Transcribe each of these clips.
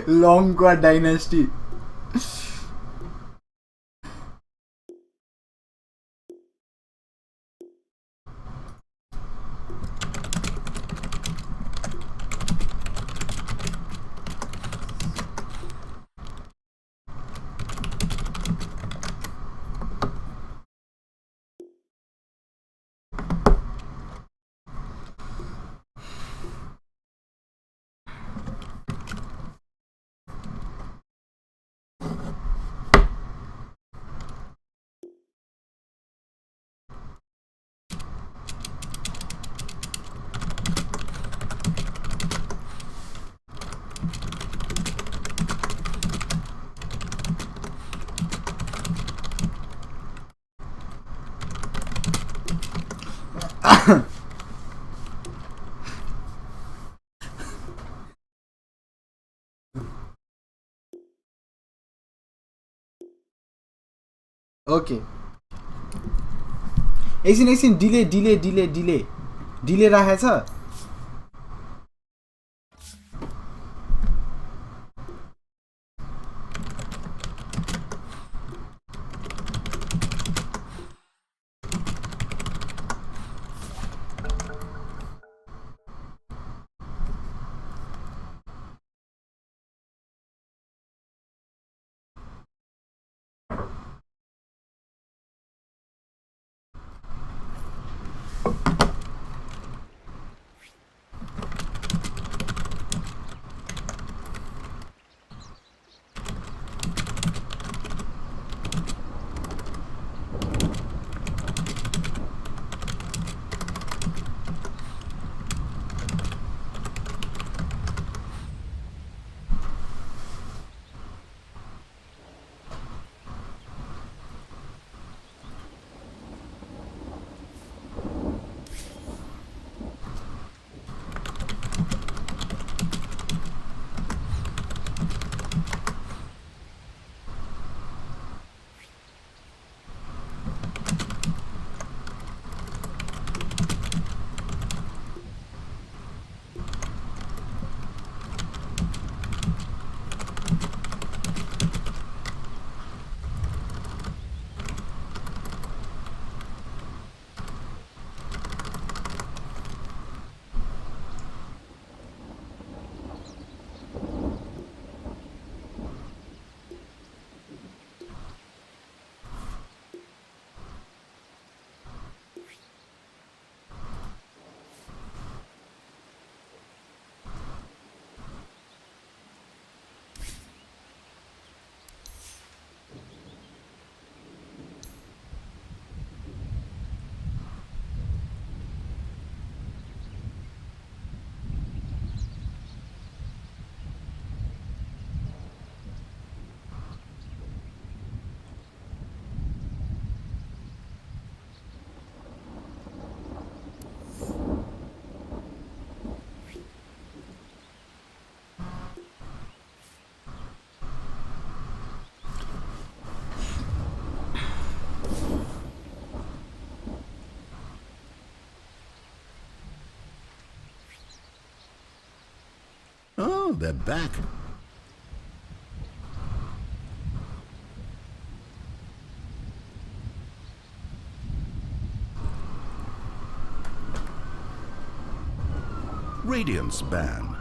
Longqua Dynasty. Okay. एकछिन delay राखेछ. Oh, they're back. Radiance ban.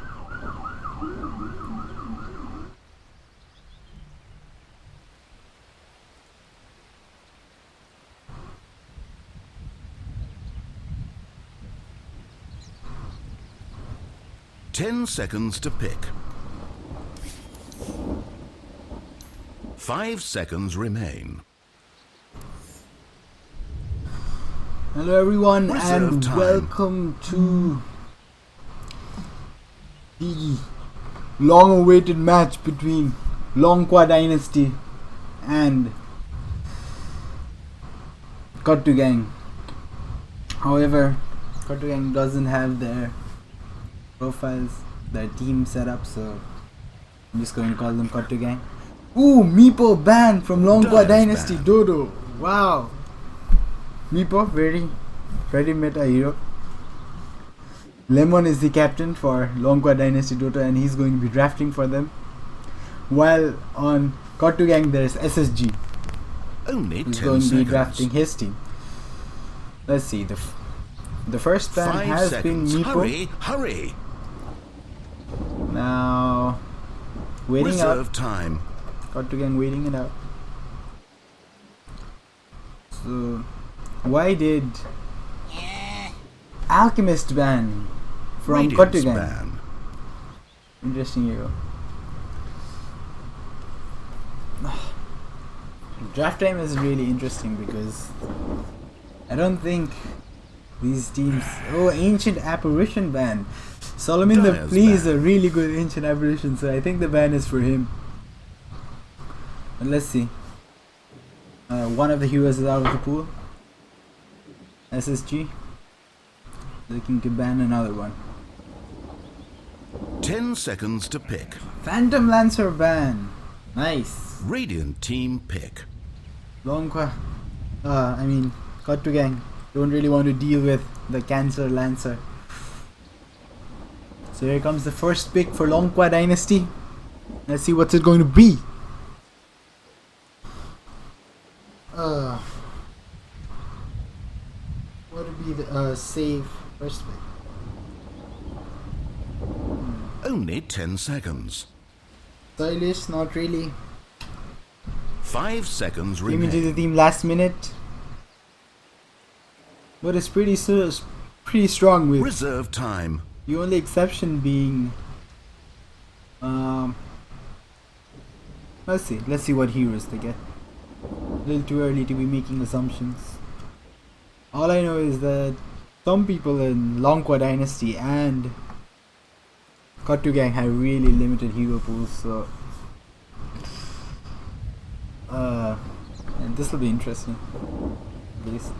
Ten seconds to pick. 5 seconds remain. Hello everyone Reserve and time. welcome to the long-awaited match between Longqua Dynasty and Kuttu Gang. However, Kuttu Gang doesn't have their profiles, their team set up, so I'm just going to call them Kuttu Gang. Ooh, Meepo banned from Longqua Dynasty. Banned. Dodo. Wow. Meepo, very meta hero. Lemon is the captain for Longqua Dynasty Dota, and he's going to be drafting for them. While on Kottugang there's SSG, Only who's 10 going to be seconds. drafting his team. Let's see, the first ban 5 has seconds. been Meepo. Hurry, hurry. Now, waiting Reserve out. time. Kottugang waiting it out. So, why did Alchemist ban from Radiance Kottugang? ban. Interesting, you go. Draft time is really interesting because I don't think these teams. Oh, Ancient Apparition ban. Solomon the Dyer's Plea is ban. a really good Ancient Apparition, so I think the ban is for him. But let's see. One of the heroes is out of the pool. SSG looking to ban another one. 10 seconds to pick. Phantom Lancer ban. Nice. Radiant team pick. Longqua. Kottugang don't really want to deal with the Cancer Lancer. So here comes the first pick for Longqua Dynasty. Let's see what's it going to be. What would be the save first pick? Only 10 seconds. Stylish, not really. 5 seconds Came into the remain. team last minute, but it's pretty strong with Reserve time. the only exception being. Let's see what heroes they get. A little too early to be making assumptions. All I know is that some people in Longqua Dynasty and Kottugang have really limited hero pools, so and this will be interesting. At least.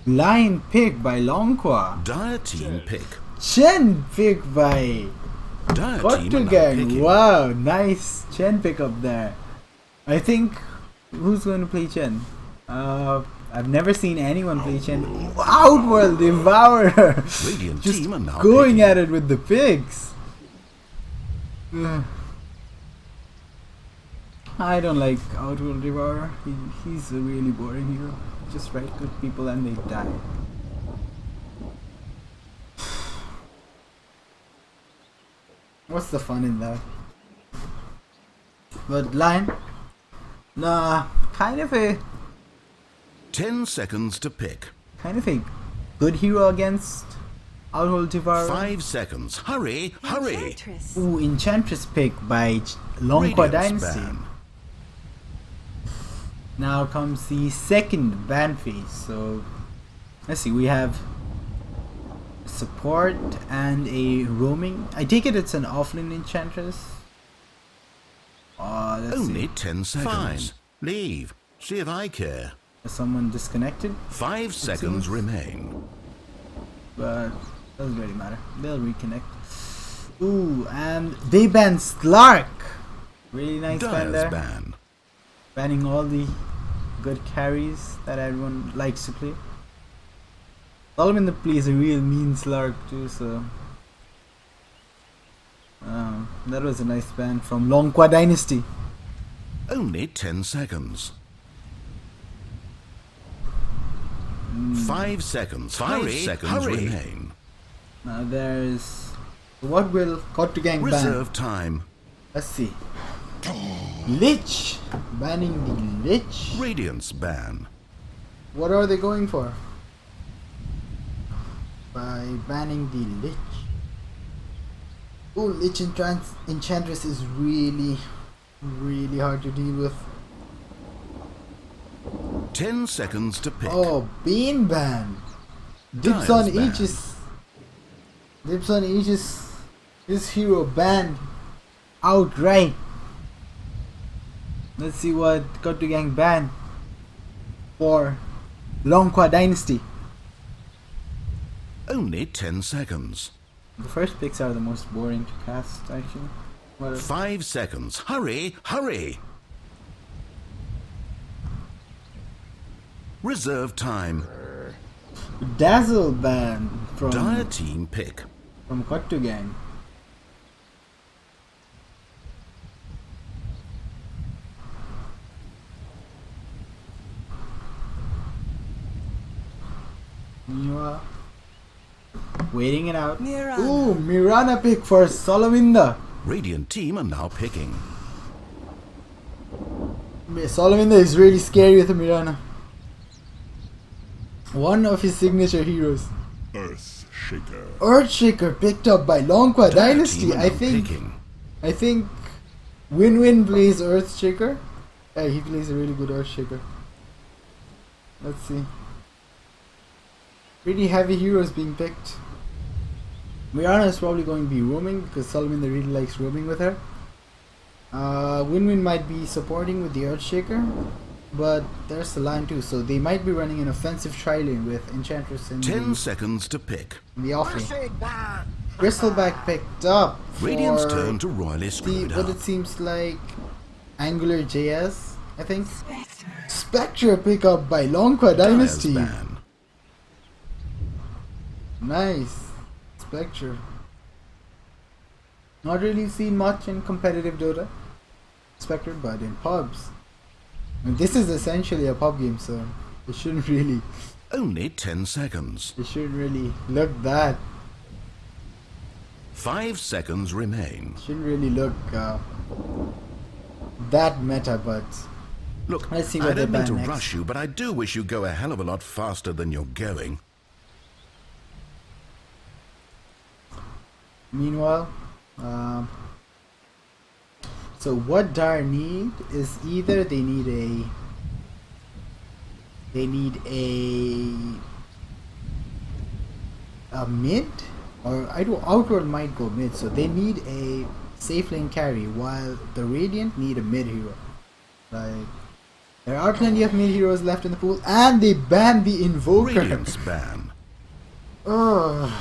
Lion pick by Longqua. Dire team pick. Chen pick by Dire team are now Kottugang. picking. Wow, nice Chen pick up there. I think who's going to play Chen? I've never seen anyone play Chen. Outworld Devourer. Radiant Just team are now going picking. at it with the pigs. I don't like Outworld Devourer. He's a really boring hero. Just write good people and they die. What's the fun in that? But Lion, kind of a 10 seconds to pick. good hero against Outworld Devourer. 5 seconds. Hurry, hurry. Enchantress. Ooh, Enchantress pick by Longqua Radiance Dynasty. ban. Now comes the second ban phase. So let's see, we have support and a roaming. I take it it's an offlane Enchantress. Let's Only see. 10 seconds. Leave. See if I care. Is someone disconnected? 5 seconds seems. remain. But doesn't really matter. They'll reconnect. Ooh, and they ban Slark. Really nice ban Dyer's there. ban. Banning all the good carries that everyone likes to play. Solomon the Plea is a real mean Slark too, so that was a nice ban from Longqua Dynasty. Only 10 seconds. 5 seconds. 5 Hurry, seconds hurry. remain. Now there's what will Kottugang ban? Reserve time. Let's see. Lich, banning the Lich. Radiance ban. What are they going for? By banning the Lich. Oh, Lich Enchantress is really hard to deal with. 10 seconds to pick. Oh, Bane ban. Dips Dyer's on ban. Aegis. Dips on Aegis. This hero banned outright. Let's see what Kottugang banned for Longqua Dynasty. Only 10 seconds. The first picks are the most boring to cast, actually. Whatever. 5 seconds. Hurry, hurry. Reserve time. Dazzle ban Dire team pick. from Kottu Gang. Meanwhile, waiting it out. Mirana. Ooh, Mirana pick for Solominda. Radiant team are now picking. Solominda is really scary with Mirana. One of his signature heroes. Earthshaker. Earthshaker picked up by Longqua Dire Dynasty. team are I now think picking. Win-Win plays Earthshaker. Yeah, he plays a really good Earthshaker. Let's see. Pretty heavy heroes being picked. Mirana is probably going to be roaming because Solomon really likes roaming with her. Win-Win might be supporting with the Earthshaker, but there's the line too, so they might be running an offensive tri-lane with Enchantress in 10 seconds to pick. the offlane. Bristleback picked up for Radiant's turn to royally the, screwed what up. it seems like Angular JS, I think. Spectre pick up by Longqua Dire's Dynasty. ban. Nice. Spectre. Not really seen much in competitive Dota. Spectre, but in pubs. I mean, this is essentially a pub game, so it shouldn't really Only 10 seconds. look that. 5 seconds remain. Shouldn't really look that meta, but Look, let's see I what they don't mean ban to next. rush you, but I do wish you'd go a hell of a lot faster than you're going. Meanwhile, so what Dire need is either they need a mid, or Outworld might go mid, so they need a safe lane carry, while the Radiant need a mid hero. Like, there are plenty of mid heroes left in the pool, and they banned the Invoker. Radiant's ban. Ugh.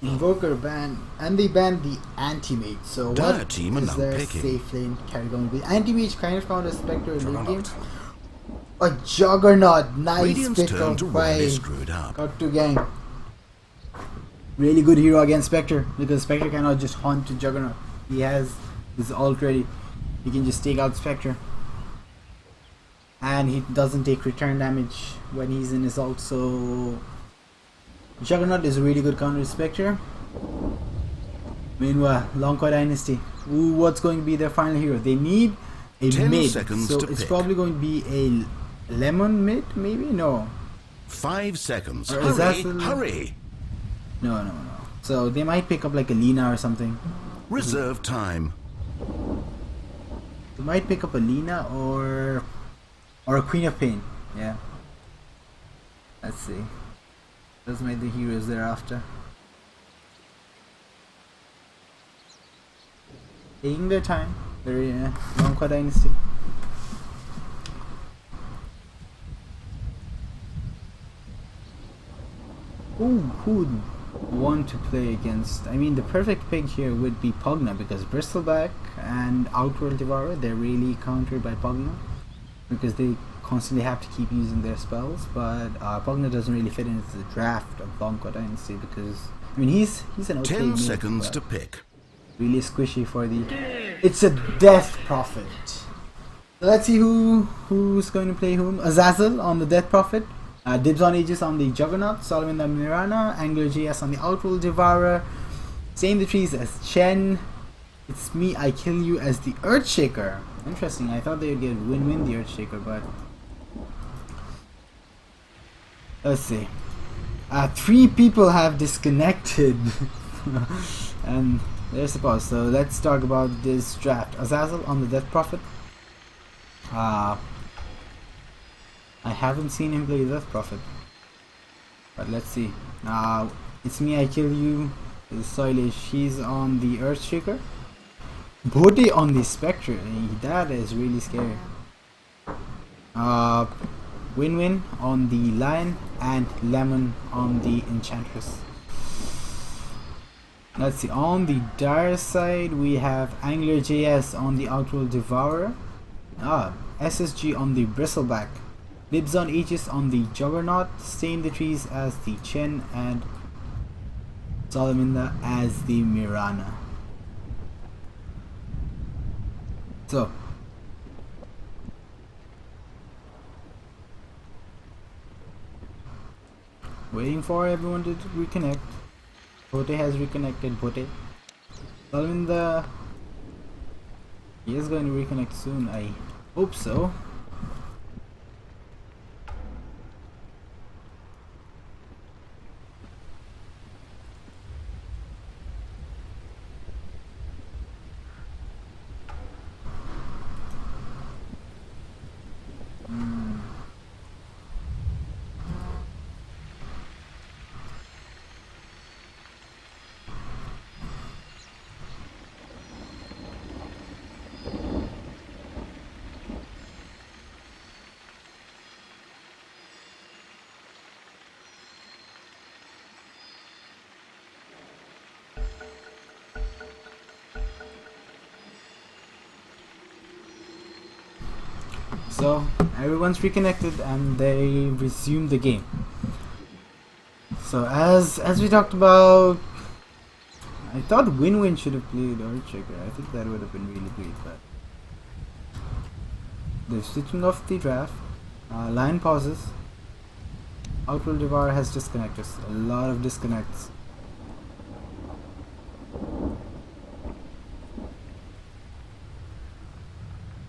Invoker ban, and they banned the anti-mage. So Dire what team are is now their picking. safe lane carry going to be? Anti-mage kind of counters Spectre in late game. Juggernaut. A Juggernaut, nice Radiant's pick turn up to by royally screwed up. Kottu Gang. Really good hero against Spectre, because Spectre cannot just hunt to Juggernaut. He has his ult ready. He can just take out Spectre. And he doesn't take return damage when he's in his ult, so Juggernaut is a really good counter to Spectre. Meanwhile, Longqua Dynasty. Ooh, what's going to be their final hero? They need a 10 mid, seconds so to it's pick. probably going to be a Lemon mid, maybe? No. 5 seconds. Or is Hurry, that the- hurry. No. So they might pick up like a Lina or something. Reserve time. They might pick up a Lina or a Queen of Pain. Yeah. Let's see. Those might be the heroes thereafter. Taking their time. Very Longqua Dynasty. Who'd want to play against? I mean, the perfect pick here would be Pugna, because Bristleback and Outworld Devourer, they're really countered by Pugna because they constantly have to keep using their spells. But Pugna doesn't really fit into the draft of Longqua Dynasty because, I mean, he's an okay 10 mid, seconds but to pick. really squishy for the. It's a Death Prophet. So let's see who's going to play whom. Azazel on the Death Prophet. Dibs on Aegis on the Juggernaut. Solomon the Mirana. Angular JS on the Outworld Devourer. Same the trees as Chen. It's me, I kill you as the Earthshaker. Interesting. I thought they would get Win-Win the Earthshaker, but let's see. 3 people have disconnected. And there's the pause. So let's talk about this draft. Azazel on the Death Prophet. I haven't seen him play Death Prophet, but let's see. It's me, I kill you. Soilish, he's on the Earthshaker. Bodhi on the Spectre. That is really scary. Win-Win on the Lion and Lemon on the Enchantress. Let's see. On the Dire side, we have Angular JS on the Outworld Devourer. SSG on the Bristleback. Dibs on Aegis on the Juggernaut, Stay in the Trees as the Chen, and Salaminda as the Mirana. So, waiting for everyone to reconnect. Pote has reconnected. Pote. Salaminda, he is going to reconnect soon. I hope so. So everyone's reconnected and they resume the game. So as we talked about, I thought Win-Win should have played Earthshaker. I think that would have been really great, but they're switching off the draft. Lion pauses. Outworld Devour has disconnected. A lot of disconnects.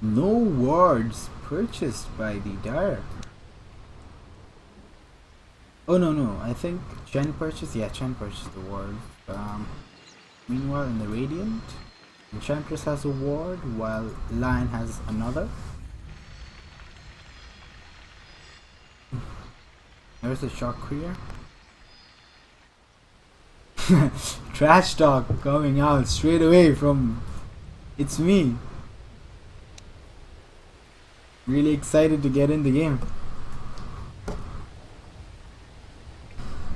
No wards purchased by the Dire. Oh no, I think Chen purchased. Yeah, Chen purchased the ward. Meanwhile, in the Radiant, Enchantress has a ward while Lion has another. There's a shock clear. Trash talk coming out straight away from It's Me. Really excited to get in the game.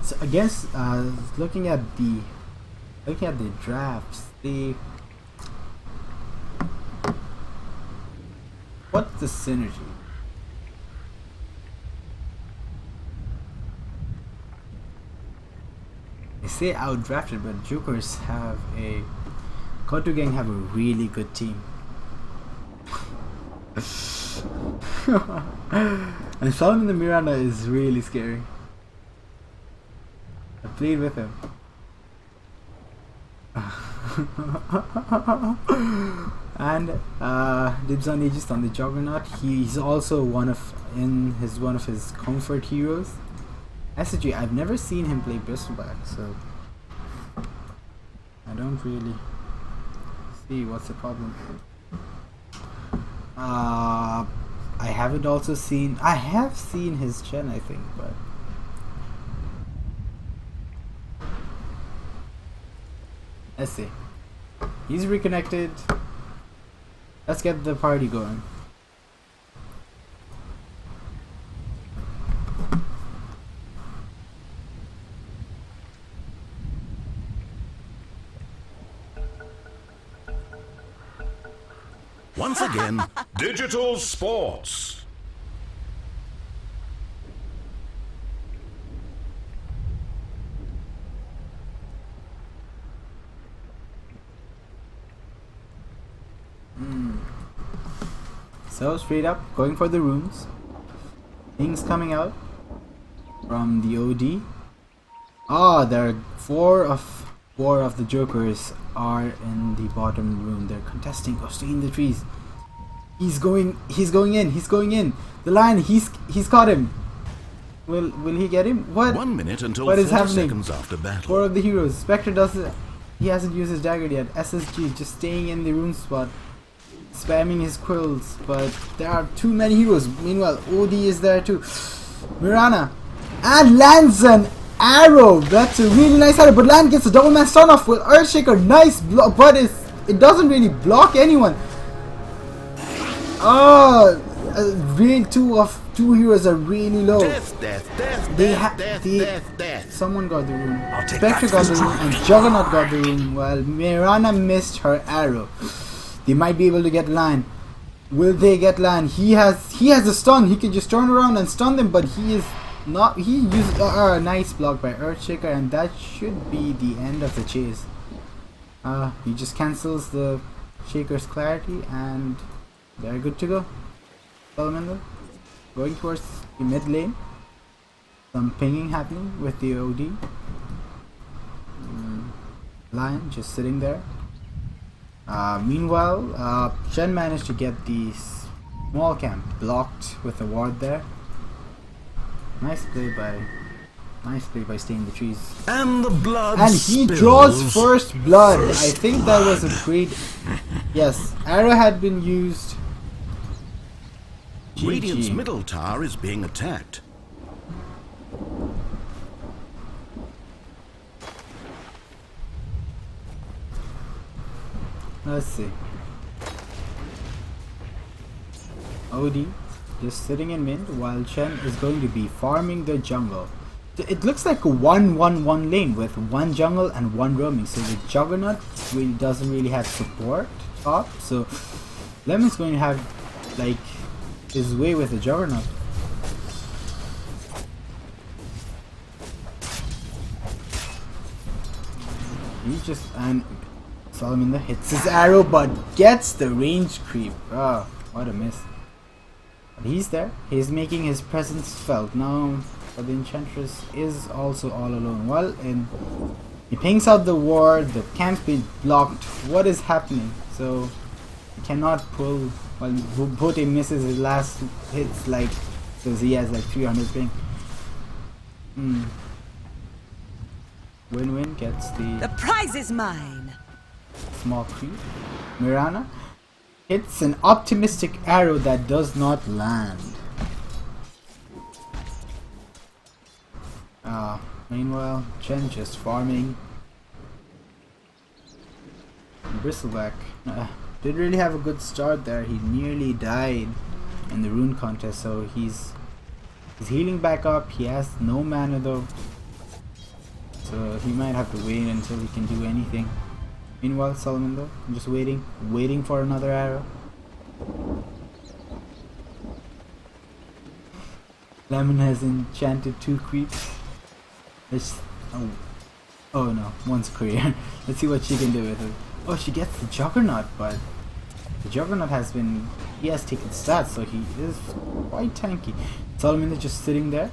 So I guess looking at the drafts, what's the synergy? They say outdrafted, but Jokers have Kotu Gang have a really good team. And Solomon the Miranda is really scary. I played with him. And Dibs on Aegis on the Juggernaut. He's also one of his comfort heroes. SG, I've never seen him play Bristleback, so I don't really see what's the problem. I haven't also seen. I have seen his Chen, I think, but let's see. He's reconnected. Let's get the party going. Once again, Digital Sports. So straight up, going for the runes. Things coming out from the OD. There are four of the Jokers are in the bottom room. They're contesting. Oh, stay in the trees. He's going in. The Lion, he's caught him. Will he get him? What? 1 minute until What is 40 happening? seconds after battle. Four of the heroes. Spectre doesn't. He hasn't used his dagger yet. SSG just staying in the rune spot, spamming his quills. But there are too many heroes. Meanwhile, OD is there too. Mirana and lands an arrow. That's a really nice arrow. But Land gets a double man stun off with Earthshaker. Nice block, but it doesn't really block anyone. Two heroes are really low. Death. Someone got the rune. take Spectre that got the first rune and Juggernaut got the rune while Mirana missed her arrow. They might be able to get Lion. Will they get land? He has a stun. He can just turn around and stun them, but he is not. He used a nice block by Earthshaker, and that should be the end of the chase. He just cancels the Shaker's clarity, and they're good to go. Salamander going towards the mid lane. Some pinging happening with the OD. Lion just sitting there. Meanwhile, Shen managed to get the small camp blocked with a ward there. Nice play by staying the trees. And the blood And he spills. draws first blood. I think that was a great. Yes, arrow had been used. Radiant's GG. middle tower is being attacked. Let's see. OD just sitting in mid while Chen is going to be farming the jungle. It looks like a 1-1-1 lane with one jungle and one roaming. So the Juggernaut really doesn't really have support top. So Lemon's going to have like his way with the Juggernaut. He just and Salamander hits his arrow but gets the range creep. Oh, what a miss. But he's there. He's making his presence felt. Now but the Enchantress is also all alone. Well, and he pings out the ward. The camp's been blocked. What is happening? So he cannot pull. Well, Bote misses his last hits, like, because he has like 300 ping. Win-win gets The prize is mine. small creep. Mirana hits an optimistic arrow that does not land. Meanwhile, Chen just farming. Bristleback didn't really have a good start there. He nearly died in the rune contest, so he's healing back up. He has no mana though, so he might have to wait until he can do anything. Meanwhile, Salamander, I'm just waiting for another arrow. Lemon has enchanted 2 creeps. Oh no, one's career. Let's see what she can do with it. Oh, she gets the Juggernaut, but the Juggernaut he has taken stats, so he is quite tanky. Salamander just sitting there.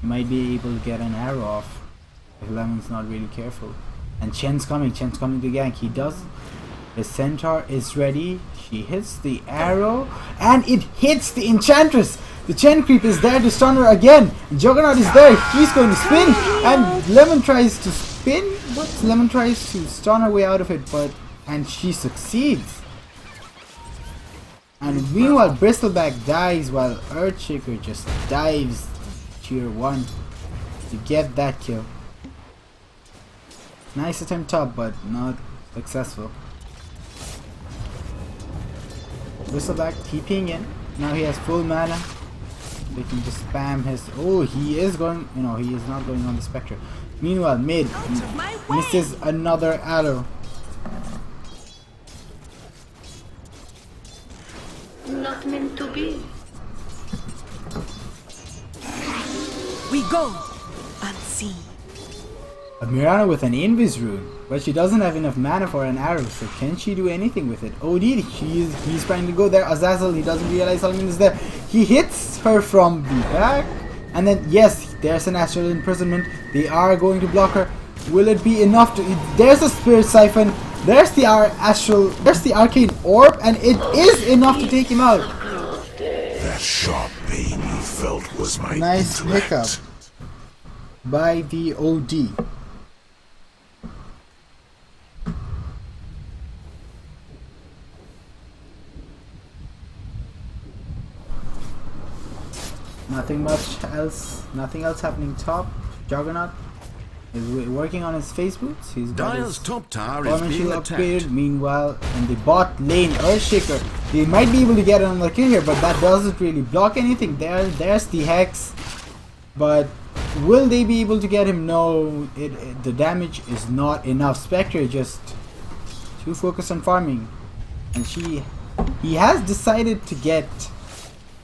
He might be able to get an arrow off if Lemon's not really careful. And Chen's coming to gank. He does. The Centaur is ready. She hits the arrow and it hits the Enchantress. The Chen creep is there to stun her again. Juggernaut is there. He's going to spin and Lemon tries to spin, but Lemon tries to stun her way out of it, and she succeeds. And meanwhile, Bristleback dies while Earthshaker just dives tier 1 to get that kill. Nice attempt top, but not successful. Bristleback keeping in. Now he has full mana. They can just spam his. Oh, he is going. He is not going on the Spectre. Meanwhile, mid misses another arrow. Not meant to be. We go unseen. A Mirana with an Invis rune, but she doesn't have enough mana for an arrow, so can she do anything with it? OD, he's trying to go there. Azazel, he doesn't realize Salman is there. He hits her from the back, and then yes, there's an astral imprisonment. They are going to block her. Will it be enough to? There's a spirit siphon. There's the There's the arcane orb, and it is enough to take him out. That sharp pain you felt was my Nice intellect. pickup by the OD. Nothing else happening top. Juggernaut is working on his face boots. He's got Dire's his top tower is Torment being Shield attacked. upgraded. Meanwhile, in the bot lane, Earthshaker, he might be able to get another kill here, but that doesn't really block anything. There's the Hex, but will they be able to get him? No, the damage is not enough. Spectre just too focused on farming, and he has decided to get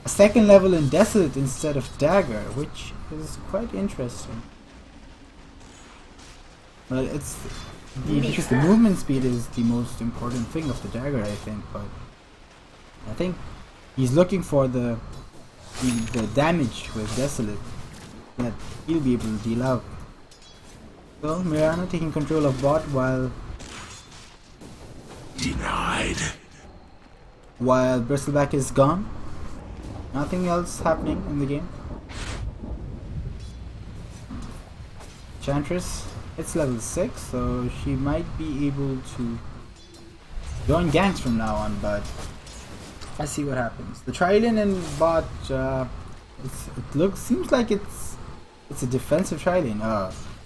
a second level in Desolate instead of Dagger, which is quite interesting. Well, it's because the movement speed is the most important thing of the Dagger, I think, but I think he's looking for the damage with Desolate that he'll be able to deal out. So Mirana taking control of bot while Denied. Bristleback is gone. Nothing else happening in the game. Chantress, it's level 6, so she might be able to join ganks from now on, but let's see what happens. The Trillion and bot, seems like it's a defensive Trillion.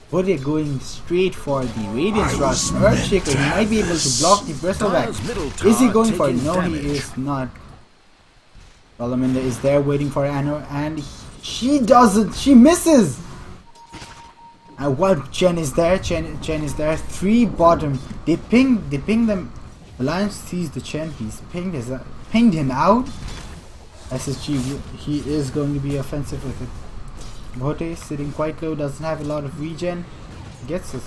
But they're going straight for the Radiance Rush. Earthshaker, he might be able to block the Bristleback. Is he going for it? No, he is not. Salamander is there waiting for Anno, and she doesn't. She misses. And while Chen is there, Chen is there. 3 bottom. They ping them. Alliance sees the Chen. He's pinged him out. SSG, he is going to be offensive with it. Bote sitting quite low, doesn't have a lot of regen. Gets a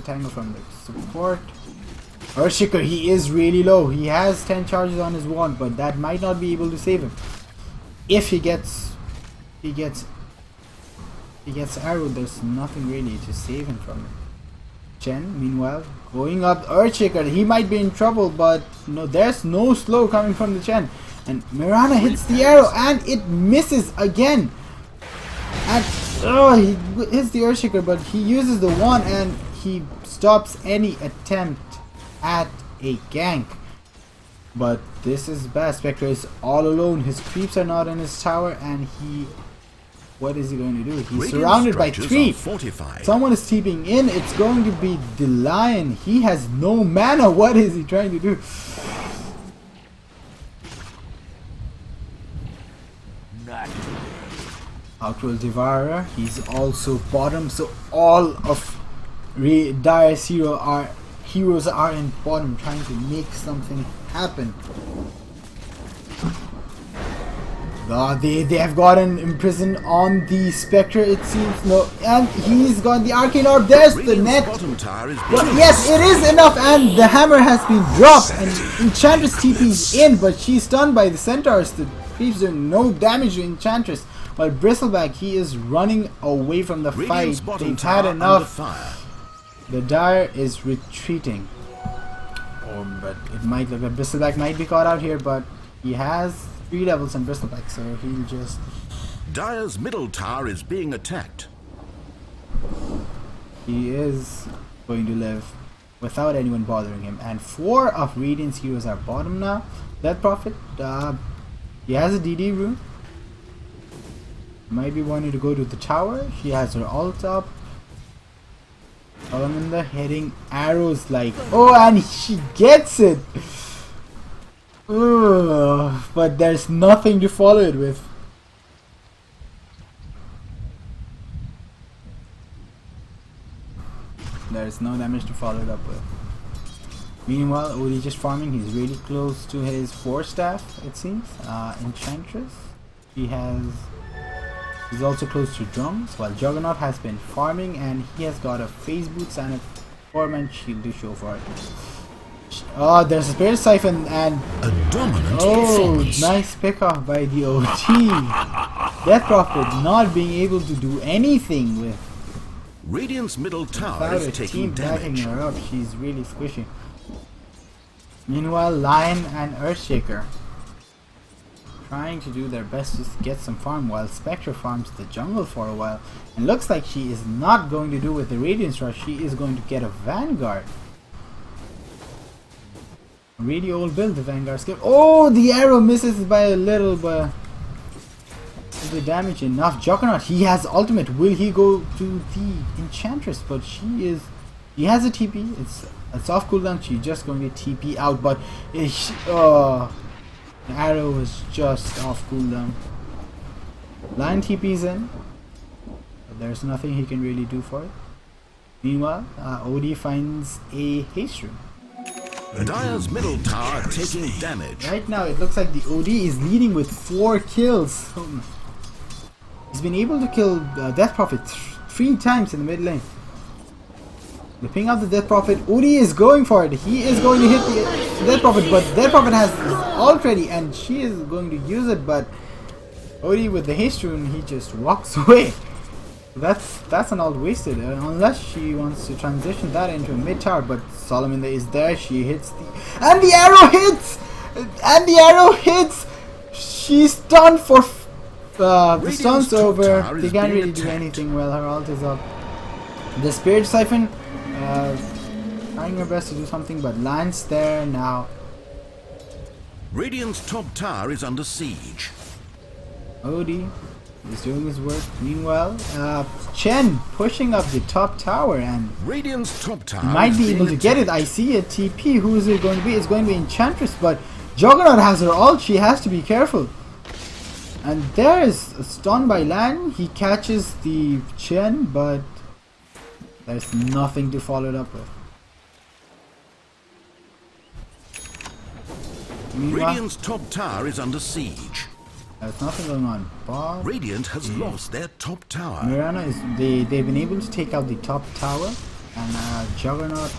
tangle from the support. Earthshaker, he is really low. He has 10 charges on his wand, but that might not be able to save him. If he gets arrowed, there's nothing really to save him from it. Chen, meanwhile, going up Earthshaker. He might be in trouble, but no, there's no slow coming from the Chen. And Mirana hits the arrow, and it misses again. And he hits the Earthshaker, but he uses the wand and he stops any attempt at a gank. But this is bad. Spectre is all alone. His creeps are not in his tower, and what is he going to do? He's surrounded by 3. Someone is TPing in. It's going to be the Lion. He has no mana. What is he trying to do? Outroll Devourer, he's also bottom, so all of Dire's heroes are in bottom, trying to make something happen. They have gotten imprisoned on the Spectre, it seems. No, and he's got the Arcane Orb. There's the net. But yes, it is enough, and the hammer has been dropped. And Enchantress TP's in, but she's stunned by the Centaurs. The creeps doing no damage to Enchantress. While Bristleback, he is running away from the fight. They've had enough. The Dire is retreating. But it might look like Bristleback might be caught out here, but he has 3 levels on Bristleback, so he'll just... Dire's middle tower is being attacked. He is going to live without anyone bothering him. And 4 of Radiant's heroes are bottom now. Death Prophet, he has a DD rune. Might be wanting to go to the tower. She has her ult up. Salamander hitting arrows like... Oh, and she gets it! Ugh, but there's nothing to follow it with. There's no damage to follow it up with. Meanwhile, Odie just farming. He's really close to his 4 staff, it seems. Enchantress. He's also close to drums, while Juggernaut has been farming, and he has got a phase boots and a 4-man shield to show for it. Oh, there's a Spirit Siphon and a dominant nice pick off by the OT. Death Prophet not being able to do anything with Radiant's middle tower without is a taking team backing damage. her up. She's really squishy. Meanwhile, Lion and Earthshaker trying to do their best to get some farm, while Spectre farms the jungle for a while. And looks like she is not going to do with the Radiance Rush. She is going to get a Vanguard. Really old build, the Vanguard skill. Oh, the arrow misses by a little, but the damage enough. Juggernaut, he has ultimate. Will he go to the Enchantress? But he has a TP. It's off cooldown. She's just going to TP out, but the arrow was just off cooldown. Lion TP's in, but there's nothing he can really do for it. Meanwhile, Odie finds a haste rune. Dire's middle tower taking damage. Right now, it looks like the OD is leading with 4 kills. He's been able to kill Death Prophet 3 times in the mid lane. The ping of the Death Prophet, OD is going for it. He is going to hit the Death Prophet, but Death Prophet has his ult ready and she is going to use it, but OD with the haste rune, he just walks away. That's an ult wasted, unless she wants to transition that into a mid tower, but Solomon is there, she hits and the arrow hits! And the arrow hits! She's stunned for the stun's over. They can't really do anything while her ult is up. The Spirit Siphon trying her best to do something, but lands there now. Radiant's top tower is under siege. OD is doing his work. Meanwhile, Chen pushing up the top tower and Radiant's top tower might be able to get it. I see a TP. Who is it going to be? It's going to be Enchantress, but Juggernaut has her ult. She has to be careful. And there is a stun by Lan. He catches the Chen, but there's nothing to follow it up with. Meanwhile, Radiant's top tower is under siege. there's nothing going on. But Radiant has lost their top tower. Mirana is they've been able to take out the top tower, and Juggernaut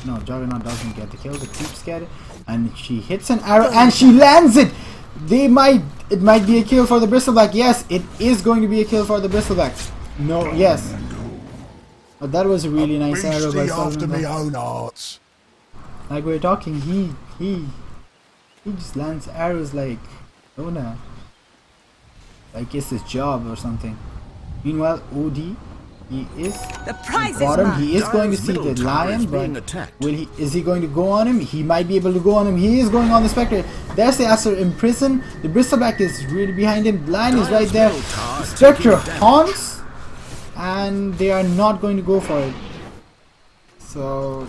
doesn't get the kill. The creeps get it, and she hits an arrow and she lands it. It might be a kill for the Bristleback. Yes, it is going to be a kill for the Bristleback. No, yes. But that was a really nice arrow by after me Solomon. own arts. Like we were talking, he just lands arrows like Ona. Like it's his job or something. Meanwhile, OD, he is The prize is bottom. mine. He is going to Dire's see middle the tower lion, is but being attacked. is he going to go on him? He might be able to go on him. He is going on the Spectre. There's the Aster in prison. The Bristleback is really behind him. Lion is right there. middle tower The Spectre taking damage. haunts, and they are not going to go for it. So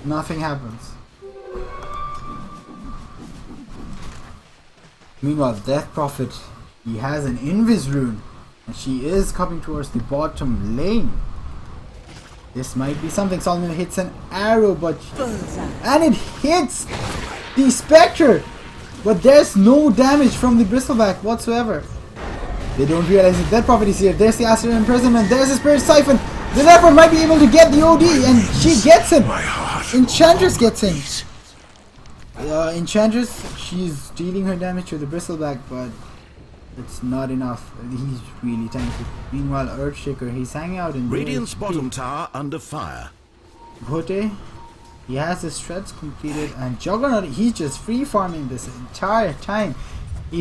nothing happens. Meanwhile, Death Prophet, he has an Invis rune, and she is coming towards the bottom lane. This might be something. Solomon hits an arrow, but and it hits the Spectre, but there's no damage from the Bristleback whatsoever. They don't realize that Death Prophet is here. There's the Aster Imprisonment. There's the Spirit Siphon. The Leper might be able to get the OD, and she gets him. Enchantress gets him. Enchantress, she's dealing her damage to the Bristleback, but it's not enough. He's really tanky. Meanwhile, Earthshaker, he's hanging out in Radiant's bottom tower under fire. Gote, he has his shreds completed, and Juggernaut, he's just free farming this entire time. He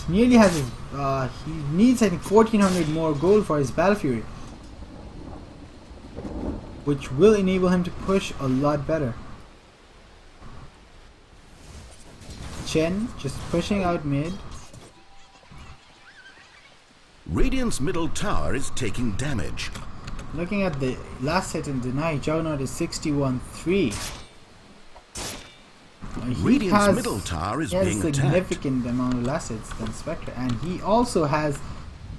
nearly has his, he needs I think 1400 more gold for his Battle Fury, which will enable him to push a lot better. Chen just pushing out mid. Radiant's middle tower is taking damage. Looking at the last hit and deny, Juggernaut is 61-3. Radiant's middle tower is he has being a attacked. significant amount of last hits than Spectre, and he also has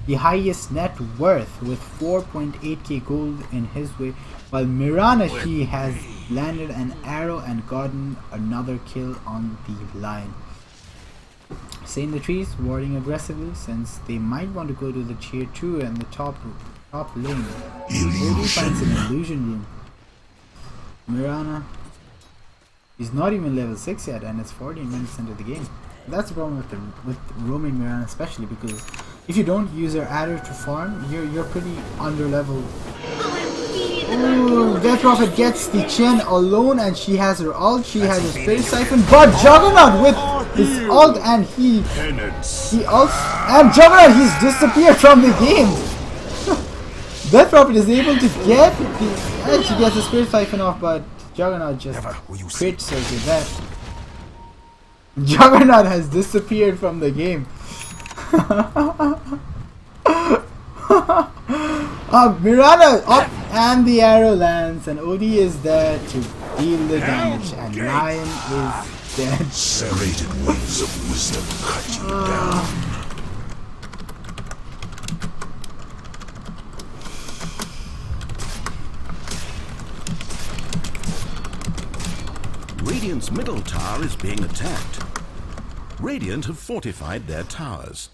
the highest net worth with 4.8k gold in his way, while Mirana, she has landed an arrow and gotten another kill on the Lion. Stay in the trees, warding aggressively since they might want to go to the tier 2 and the top lane. Maybe finds an illusion room. Mirana is not even level 6 yet, and it's 14 minutes into the game. That's the problem with roaming Mirana, especially because if you don't use your adder to farm, you're pretty under leveled. Ooh, Death Prophet gets the Chen alone, and she has her ult. She has a Spirit Siphon, but Juggernaut with his ult, and he ults, and Juggernaut, he's disappeared from the game. Death Prophet is able to get the edge. He gets the Spirit Siphon off, but Juggernaut just crits her to death. Juggernaut has disappeared from the game. Mirana up, and the arrow lands, and OD is there to deal the damage, and Lion is dead. Serrated waves of wisdom cut you down. Radiant's middle tower is being attacked. Radiant have fortified their towers.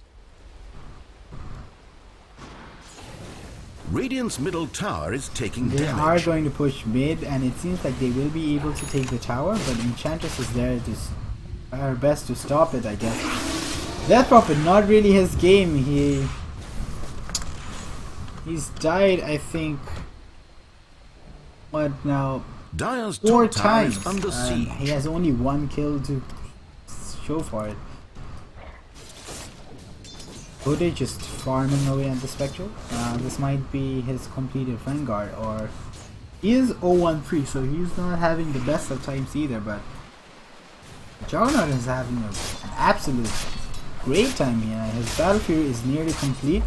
Radiant's middle tower is taking They are damage. going to push mid, and it seems like they will be able to take the tower, but Enchantress is there to her best to stop it, I guess. Death Prophet, not really his game. He's died, I think. What now? Dire's 4 top tower times. is under siege. He has only 1 kill to show for it. Bode just farming away at the Spectre. This might be his completed Vanguard, or he is 0-1-3, so he's not having the best of times either, but Juggernaut is having an absolute great time here. His Battle Fury is nearly complete.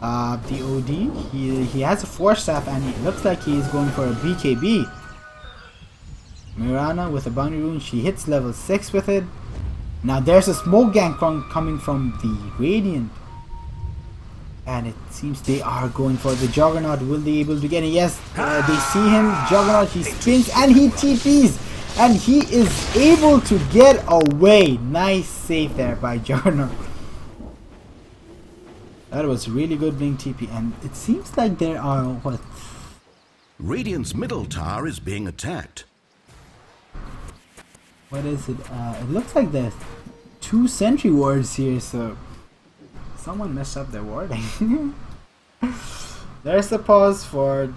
The OD, he has a Force Staff, and it looks like he is going for a BKB. Mirana with a Bounty Rune, she hits level 6 with it. Now there's a smoke gang coming from the Radiant, and it seems they are going for the Juggernaut. Will they be able to get it? Yes, they see him. Juggernaut, he spins and he TPs, and he is able to get away. Nice save there by Juggernaut. That was really good Blink TP, and it seems like there are what? Radiant's middle tower is being attacked. What is it? It looks like there's 2 sentry wards here, so someone messed up their warding. There's the pause for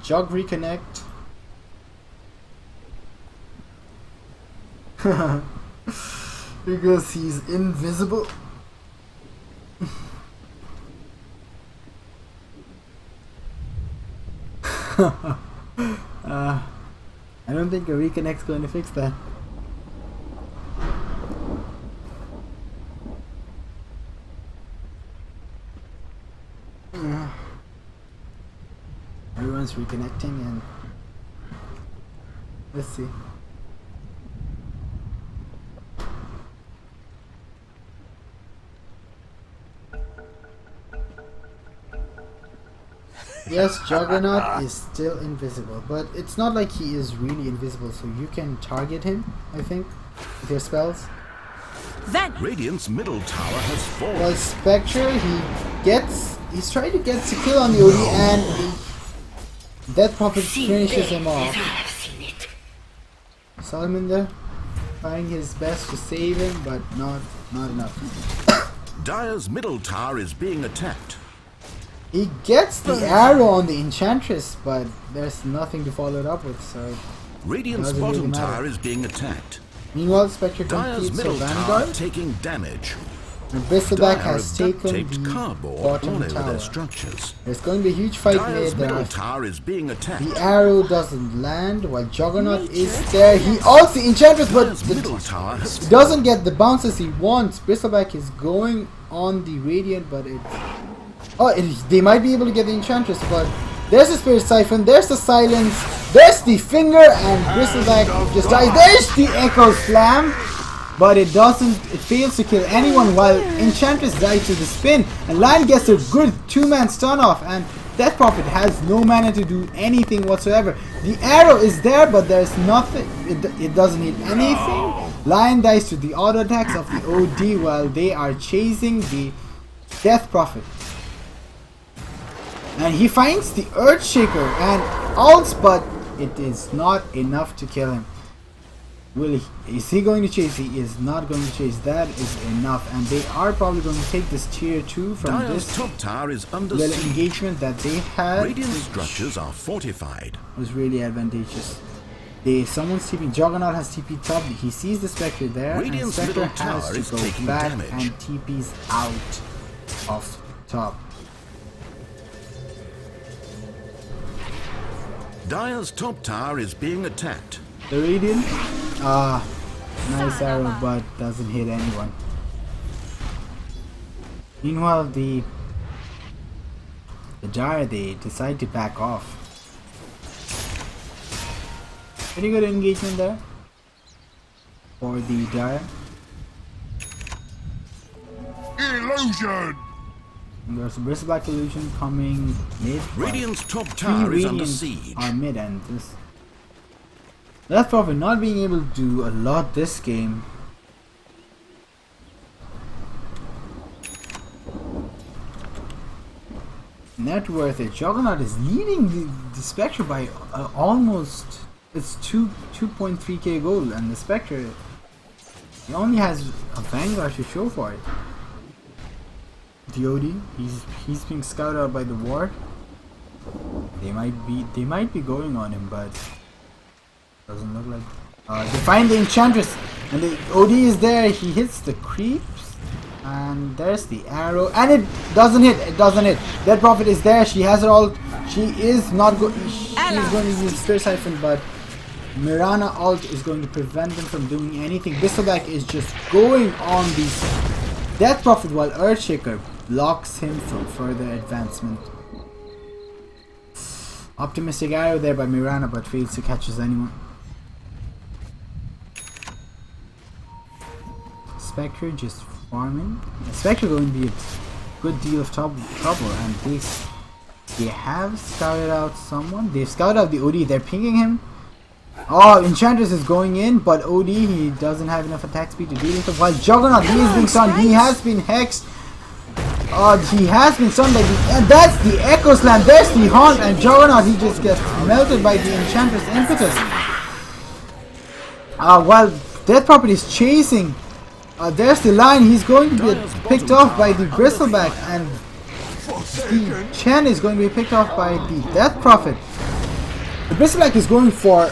Jug Reconnect. Because he's invisible. I don't think a reconnect's going to fix that. Everyone's reconnecting, and let's see. Yes, Juggernaut is still invisible, but it's not like he is really invisible, so you can target him, I think, with your spells. Then Radiant's middle tower has fallen. Well, Spectre, he's trying to get a kill on the OD, and the Death Prophet finishes him off. Salamander trying his best to save him, but not enough. Dire's middle tower is being attacked. He gets the arrow on the Enchantress, but there's nothing to follow it up with, so... Radiant's Doesn't bottom really matter. tower is being attacked. Meanwhile, Spectre Dire's completes her middle tower Vanguard, taking damage. and Bristleback Dire has have taken duct-taped the cardboard all bottom over tower. their structures. There's going to be a huge fight Dire's made middle there. tower is being attacked. The arrow doesn't land while Juggernaut is there. He ults the Enchantress, but Dire's middle tower has doesn't get the bounces he wants. Bristleback is going on the Radiant, but it's... Oh, they might be able to get the Enchantress, but there's the Spirit Siphon, there's the Silence, there's the Finger, and Bristleback just dies. There's the Echo Slam, but it fails to kill anyone while Enchantress dies to the spin, and Lion gets a good 2-man stun off, and Death Prophet has no mana to do anything whatsoever. The arrow is there, but there's nothing, it doesn't hit anything. Lion dies to the auto attacks of the OD while they are chasing the Death Prophet. And he finds the Earthshaker and ults, but it is not enough to kill him. Is he going to chase? He is not going to chase. That is enough. And they are probably going to take this tier 2 from Dire's this top tower is under little siege. engagement that they had. Radiant which structures are fortified. was really advantageous. Someone's TP. Juggernaut has TP top. He sees the Spectre there, Radiant's and Spectre middle has tower to is go taking back damage. and TP's out of top. Dire's top tower is being attacked. The Radiant, nice arrow, but doesn't hit anyone. Meanwhile, the Dire, they decide to back off. Pretty good engagement there for the Dire. Illusion! And there's a Bristleback illusion coming mid. Radiant's top Three tower is under Radiants siege. are mid, and this Death Prophet not being able to do a lot this game. Net worth it. Juggernaut is leading the Spectre by almost. It's 2.3k gold, and the Spectre he only has a Vanguard to show for it. DOD, he's being scouted out by the ward. They might be going on him, but doesn't look like. They find the Enchantress, and the OD is there. He hits the creeps, and there's the arrow, and it doesn't hit. It doesn't hit. Dead Prophet is there. She has it all. She is not going. She's going to use Spirit Siphon, but Mirana ult is going to prevent them from doing anything. Bristleback is just going on these Death Prophet while Earthshaker blocks him from further advancement. Optimistic arrow there by Mirana, but fails to catch anyone. Spectre just farming. Spectre going to be a good deal of trouble, and they have scouted out someone. They've scouted out the OD. They're pinging him. Oh, Enchantress is going in, but OD, he doesn't have enough attack speed to deal with it. While Juggernaut, he is being stunned. He has been hexed. He has been stunned by the... And that's the Echo Slam. There's the Haunt, and Juggernaut, he just gets melted by the Enchantress impetus. While Death Prophet is chasing, there's the line. He's going to be picked off by the Bristleback, and the Chen is going to be picked off by the Death Prophet. The Bristleback is going for...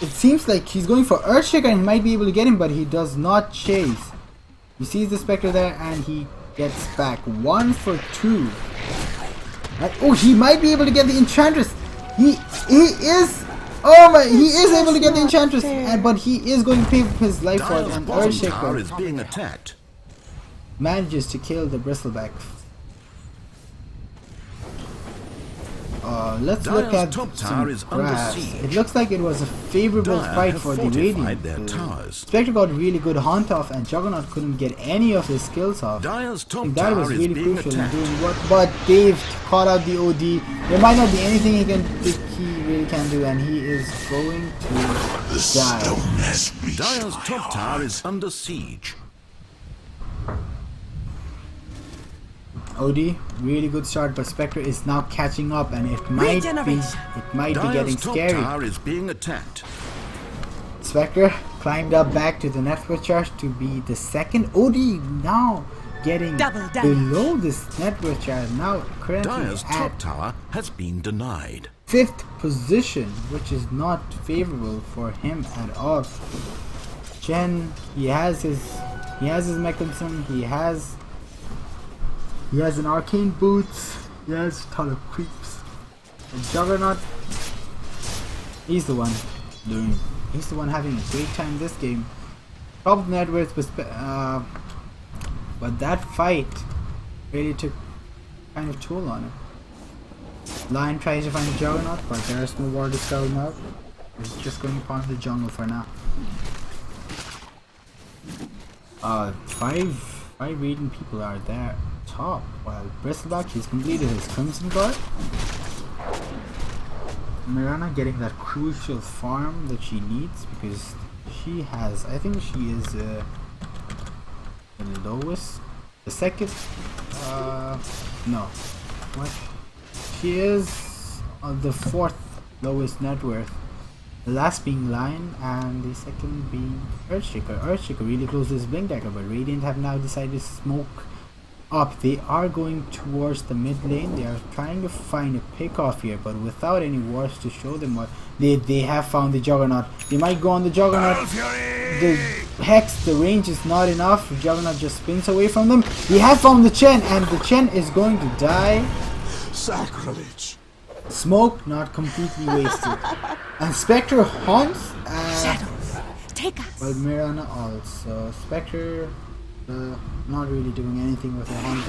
It seems like he's going for Earthshaker, and he might be able to get him, but he does not chase. He sees the Spectre there, and he gets back 1 for 2. And, oh, he might be able to get the Enchantress. He is. Oh my! He is able to get the Enchantress, but he is going to pay his life for it. And Earthshaker is being attacked. manages to kill the Bristleback. Let's look at some graphs. It looks like it was a favorable fight for the Radiant. Spectre got really good haunt off, and Juggernaut couldn't get any of his skills off. That was really crucial in doing what. But Dave caught out the OD. There might not be anything he really can do, and he is going to die. Dire's top tower is under siege. OD, really good start, but Spectre is now catching up, and it might be getting scary. Top tower is being attacked. Spectre climbed up back to the network charge to be the second. OD now getting below this network charge. Now currently Dire's at top tower has been denied. 5th position, which is not favorable for him at all. Chen, he has his mechanism. He has an arcane boots. He has a ton of creeps. And Juggernaut, he's the one having a great time this game. Top net worth was, but that fight really took kind of toll on him. Lion tries to find a Juggernaut, but there's no ward to scout him out. He's just going to farm the jungle for now. Five Radiant people are there top, while Bristleback, he's completed his Crimson Guard. Mirana getting that crucial farm that she needs, because she has, I think she is the lowest, the second, no, what? She is the 4th lowest net worth. The last being Lion, and the second being Earthshaker. Earthshaker really closes Blink Dagger, but Radiant have now decided to smoke up. They are going towards the mid lane. They are trying to find a pick off here, but without any wards to show them what they have found. The Juggernaut. They might go on the Juggernaut. The Hex, the range is not enough. The Juggernaut just spins away from them. They have found the Chen, and the Chen is going to die. Sacrilege. Smoke not completely wasted. And Spectre haunts. Shadows, take us. Well, Mirana also. Spectre not really doing anything with the haunt.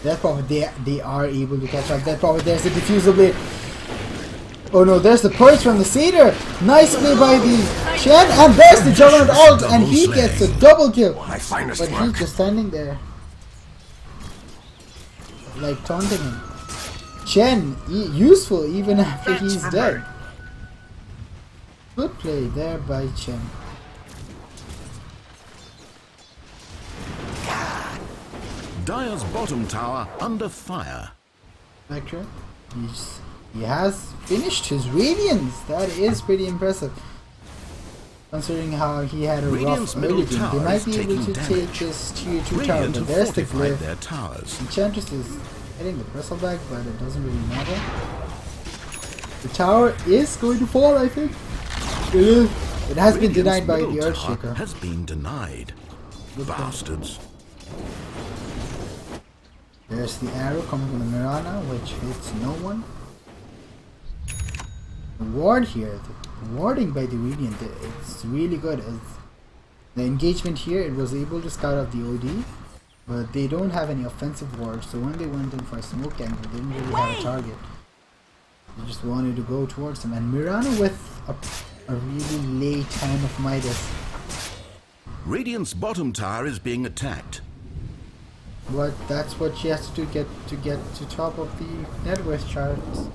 Death Prophet, they are able to catch up. Death Prophet, there's the diffusal blade. Oh no, there's the purge from the Cedar. Nice play by the Chen, and there's the Juggernaut ult, and he gets a double kill. My finest But he's just standing there, like taunting him. Chen, useful even after he's dead. Good play there by Chen. Dire's bottom tower under fire. Spectre, he has finished his Radiance. That is pretty impressive. Considering how he had a Radiant's rough early middle game, tower they might is be able taking to take damage. this tier 2 tower, Radiant but have there's the fortified glyph. their towers. Enchantress is hitting the Bristleback, but it doesn't really matter. The tower is going to fall, I think. It has been Radiant's denied by middle the tower Earthshaker. has been denied. Bastards. There's the arrow coming from the Mirana, which hits no one. The ward here, the warding by the Radiant, it's really good. The engagement here, it was able to scout out the OD, but they don't have any offensive wards, so when they went in for a smoke angle, they didn't really have a target. They just wanted to go towards them, and Mirana with a really late Hand of Midas. Radiant's bottom tower is being attacked. But that's what she has to get to top of the net worth charts.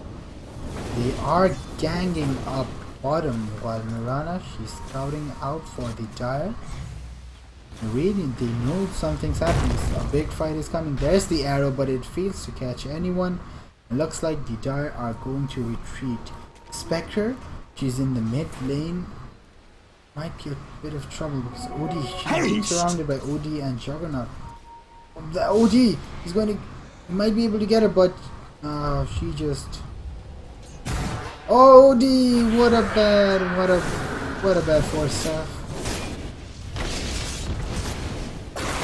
They are ganging up bottom while Mirana, she's scouting out for the Dire. The Radiant, they know something's happening. A big fight is coming. There's the arrow, but it fails to catch anyone. It looks like the Dire are going to retreat. Spectre, she's in the mid lane. Might be a bit of trouble because OD, she's being surrounded by OD and Juggernaut. The OD, he's going to, he might be able to get her, but she just. Oh, OD, what a bad force staff.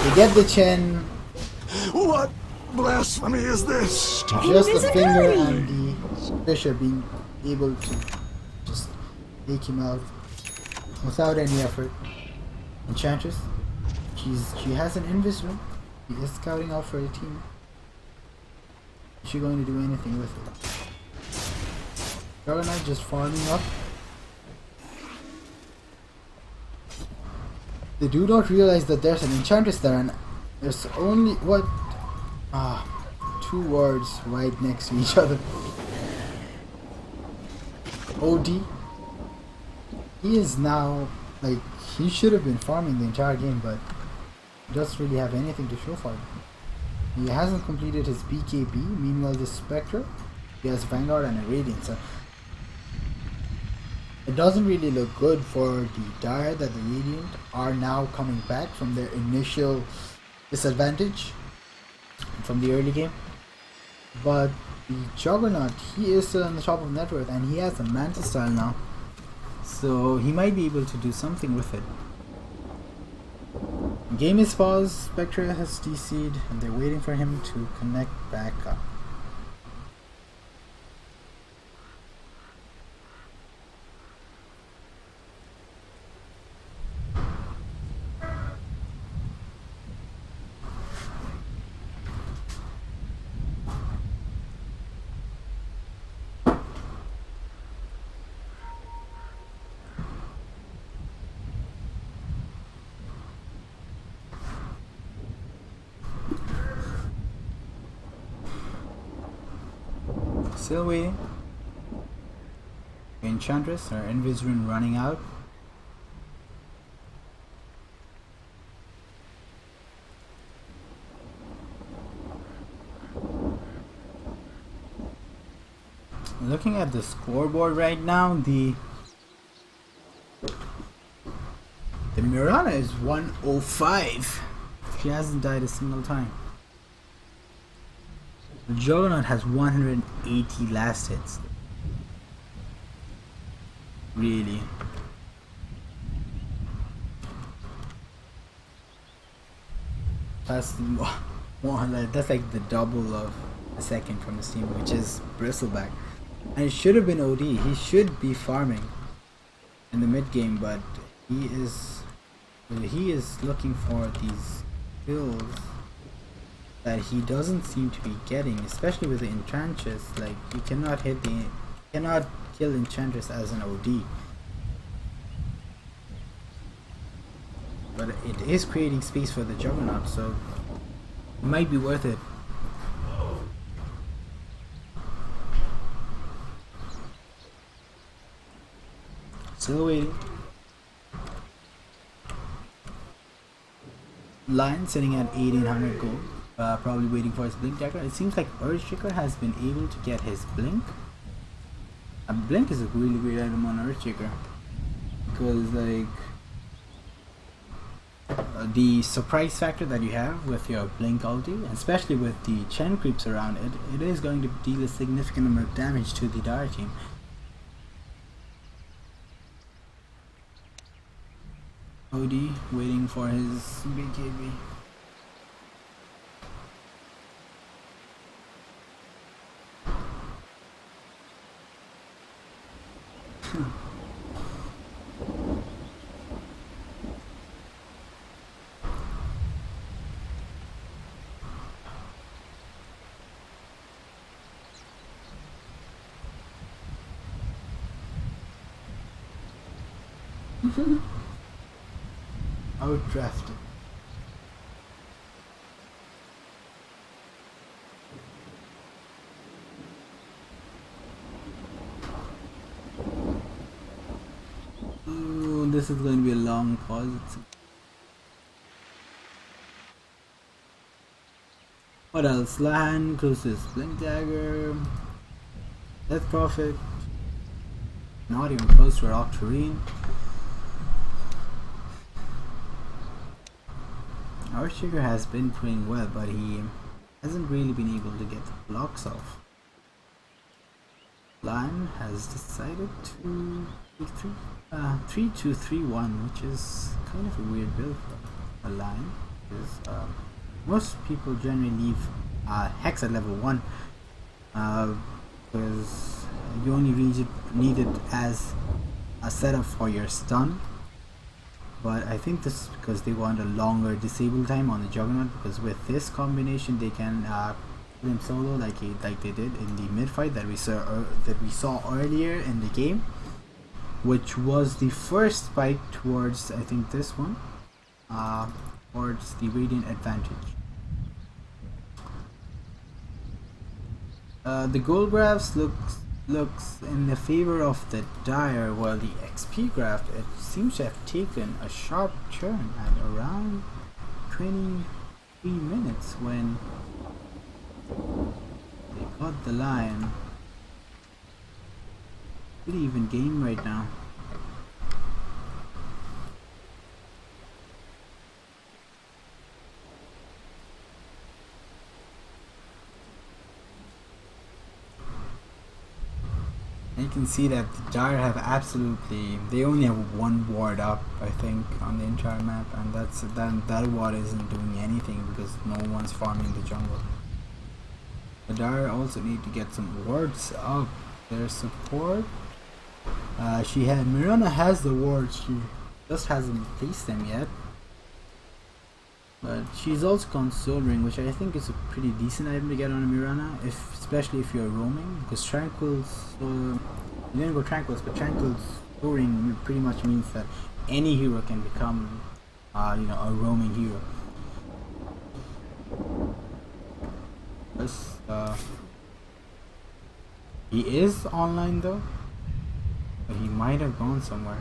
They get the Chen. What blasphemy is this? Just the finger and the bishop being able to just take him out without any effort. Enchantress, she has an Invis. He is scouting out for the team. Is she going to do anything with it? Juggernaut just farming up. They do not realize that there's an Enchantress there, and there's only two wards right next to each other. OD, he is now, like, he should have been farming the entire game, but he doesn't really have anything to show for it. He hasn't completed his BKB. Meanwhile, the Spectre, he has Vanguard and a Radiant, so it doesn't really look good for the Dire that the Radiant are now coming back from their initial disadvantage from the early game. But the Juggernaut, he is still on the top of net worth, and he has a Mantis style now, so he might be able to do something with it. Game is paused, Spectre has DC'd, and they're waiting for him to connect back up. Still waiting. Enchantress or Invisrune running out. Looking at the scoreboard right now, the Mirana is 105. She hasn't died a single time. The Juggernaut has 180 last hits. Really. That's that's like the double of a second from his team, which is Bristleback. And it should have been OD. He should be farming in the mid game, but he is looking for these kills that he doesn't seem to be getting, especially with the Enchantress. Like, you cannot kill Enchantress as an OD. But it is creating space for the Juggernaut, so it might be worth it. Still waiting. Lion sitting at 1800 gold. Probably waiting for his blink dagger. It seems like Earthshaker has been able to get his blink. A blink is a really great item on Earthshaker because like the surprise factor that you have with your blink ulti, especially with the Chen creeps around it, it is going to deal a significant amount of damage to the Dire team. OD waiting for his BKB. Outdrafted. Ooh, this is going to be a long pause. What else? Land, Crucis, Blink Dagger, Death Prophet, not even close to Octarine. Earthshaker has been playing well, but he hasn't really been able to get the blocks off. Lion has decided to 3-2-3-1, which is kind of a weird build for a Lion, because most people generally leave Hex at level 1 because you only need it as a setup for your stun. But I think this is because they want a longer disable time on the Juggernaut, because with this combination they can kill him solo like they did in the mid fight that we saw earlier in the game, which was the first fight towards, I think, this one, towards the Radiant advantage. The gold graphs looks in the favor of the Dire, while the XP graph, it seems to have taken a sharp turn at around 23 minutes when they got the Lion. Pretty even game right now. You can see that the Dire have they only have one ward up, I think, on the entire map, and that ward isn't doing anything because no one's farming the jungle. The Dire also need to get some wards up. Their support, Mirana has the wards, she just hasn't placed them yet. But she's also Console Ring, which I think is a pretty decent item to get on a Mirana, especially if you're roaming, because Tranquil's, you didn't go Tranquil's, but Tranquil's Ring pretty much means that any hero can become, a roaming hero. This, he is online though, but he might have gone somewhere.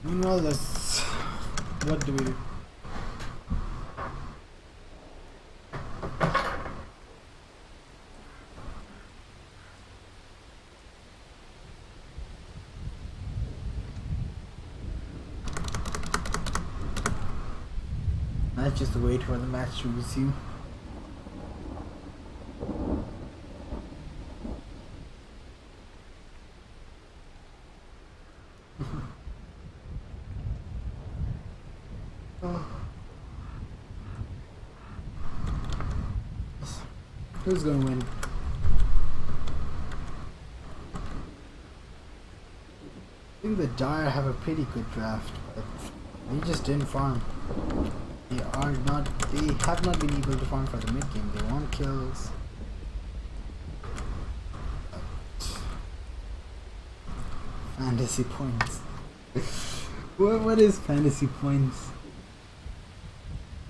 Meanwhile, what do we do? Let's just wait for the match to resume. Who's gonna win? I think the Dire have a pretty good draft, but they just didn't farm. They have not been able to farm for the mid game. They want kills. Fantasy points. What is fantasy points?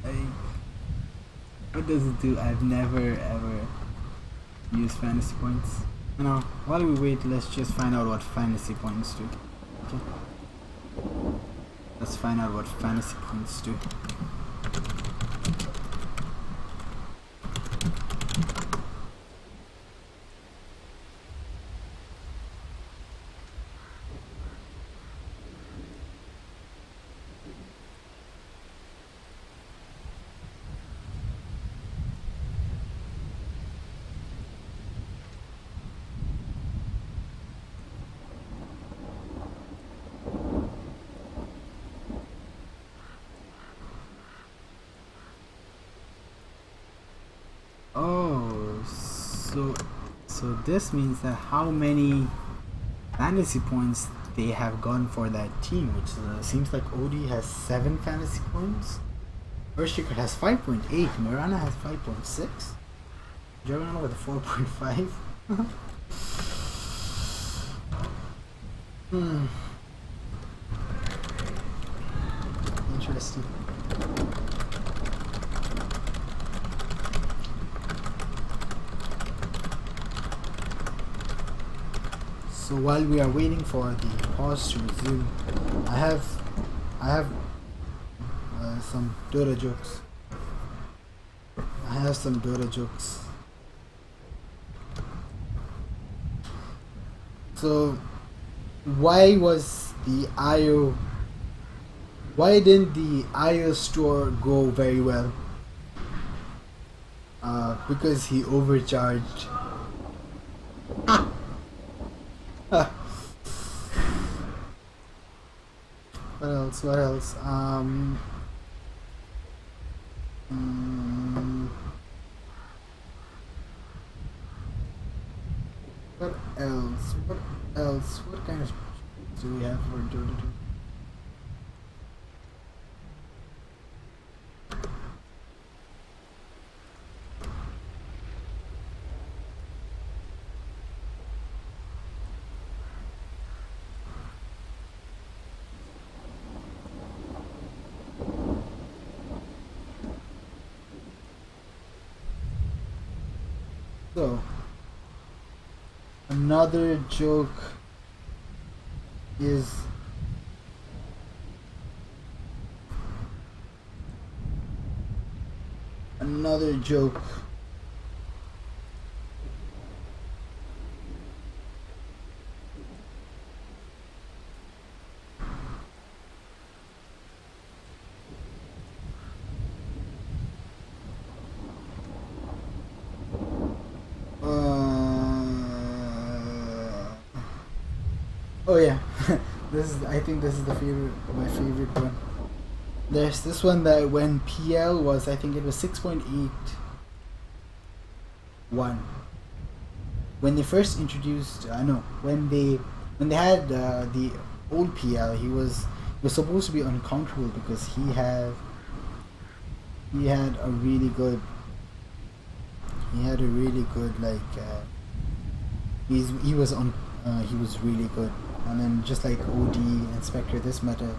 Like, what does it do? I've never ever used fantasy points. You know, while we wait, let's just find out what fantasy points do. Okay. Let's find out what fantasy points do. Oh, so this means that how many fantasy points they have gotten for that team, which seems like OD has 7 fantasy points. Earthshaker has 5.8. Mirana has 5.6. Juggernaut with 4.5. Interesting. So while we are waiting for the pause to resume, I have some Dota jokes. So why didn't the IO store go very well? Because he overcharged. What else? What else? What kind of do we have for Dota 2? So, another joke is oh yeah, I think this is my favorite one. There's this one that when PL was, I think it was 6.81. When they first introduced, when they had the old PL, he was supposed to be uncounterable because he had a really good he was really good. And then just like OD and Spectre, this meta,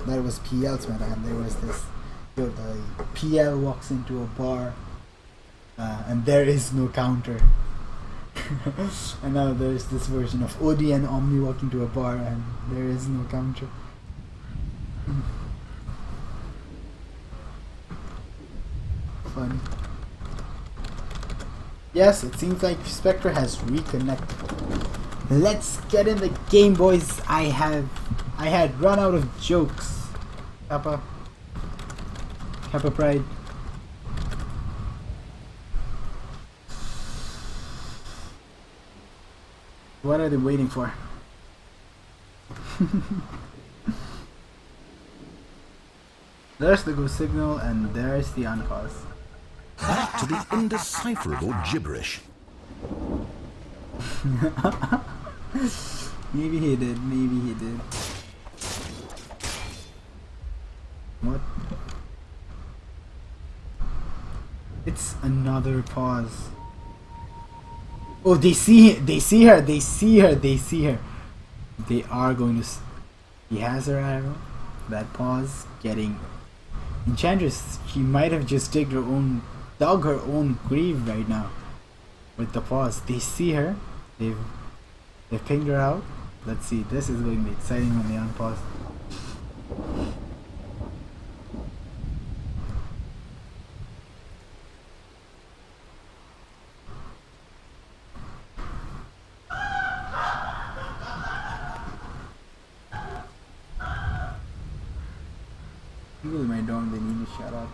that was PL's meta, and there was this, the PL walks into a bar, and there is no counter. And now there's this version of OD and Omni walk into a bar, and there is no counter. Funny. Yes, it seems like Spectre has reconnected. Let's get in the game, boys. I had run out of jokes. Kappa Pride. What are they waiting for? There's the go signal, and there's the uncause. Back to the indecipherable gibberish. Maybe he did. What? It's another pause. Oh, they see her. They are going to. He has her arrow. That pause getting. Enchantress. She might have just dug her own grave right now. With the pause, they see her. They've pinged her out. Let's see. This is going to be exciting when they unpause. People in my dorm, they need to shut up.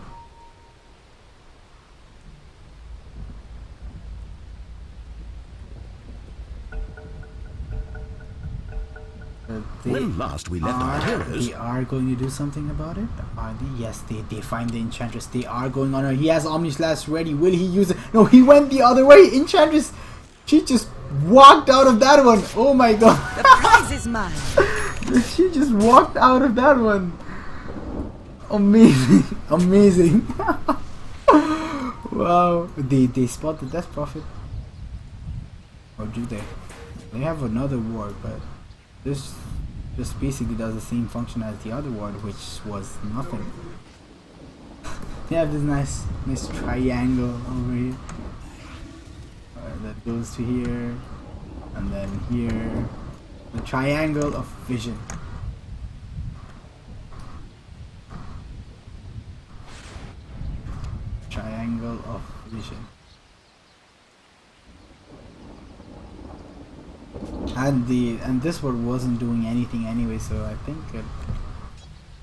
When last we left our heroes, They are going to do something about it? Are they? Yes, they find the Enchantress. They are going on her. He has Omni Slash ready. Will he use it? No, he went the other way. Enchantress, she just walked out of that one. Oh my god. The prize is mine. She just walked out of that one. Amazing. Amazing. Wow. They spot the Death Prophet. Or do they? They have another ward, but this just basically does the same function as the other ward, which was nothing. They have this nice triangle over here that goes to here, and then here. The triangle of vision. Triangle of vision. And this one wasn't doing anything anyway, so I think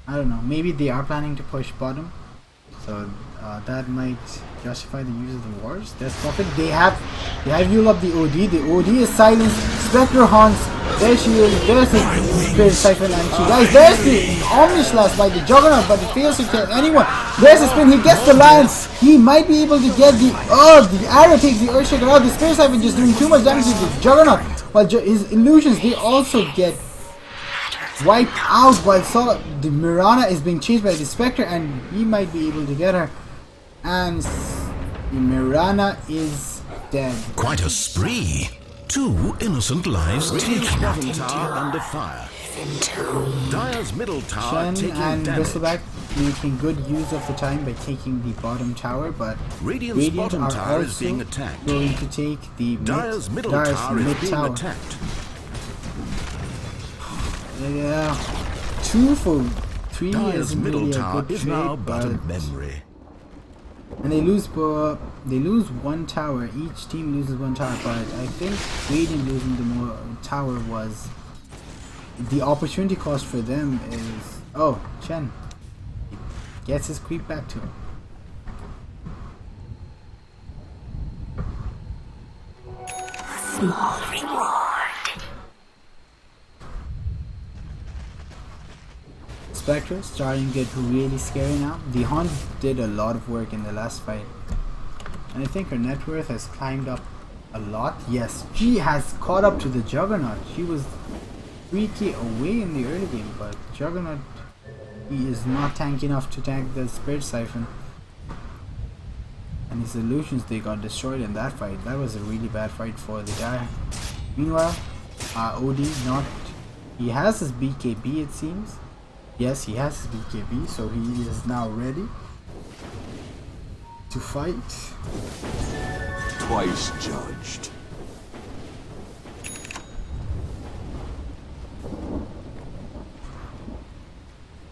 I don't know, maybe they are planning to push bottom, so that might justify the use of the wars. Death Prophet, they have healed up the OD. The OD is silenced. Spectre haunts. There she is. There's the Spirit Siphon, and she dies. There's the Omni Slash by the Juggernaut, but it fails to kill anyone. There's the spin. He gets the lance. He might be able to get the arrow takes the Earthshaker out. The Spirit Siphon just doing too much damage to the Juggernaut. While his illusions, they also get wiped out, while the Mirana is being chased by the Spectre, and he might be able to get her. And the Mirana is dead. quite a spree. 2 innocent lives taken. Bottom tower under fire. Dire's middle tower Shen taking and damage. Bristleback making good use of the time by taking the bottom tower, but Radiant's Radiant bottom are tower is also being attacked. going to take the Dire's middle tower is being tower. attacked. Yeah, 2 for 3 Dire's isn't middle really a tower good is now trade, but a but memory. and they lose 1 tower. Each team loses 1 tower, but I think Radiant losing the more tower was the opportunity cost for them is Chen gets his creep back to him. Small reward. Spectre starting to get really scary now. The Haunt did a lot of work in the last fight, and I think her net worth has climbed up a lot. Yes, she has caught up to the Juggernaut. She was 3k away in the early game, but Juggernaut, he is not tanky enough to tank the Spirit Siphon, and his illusions, they got destroyed in that fight. That was a really bad fight for the guy. Meanwhile, OD he has his BKB, it seems. Yes, he has his BKB, so he is now ready to fight. Twice judged.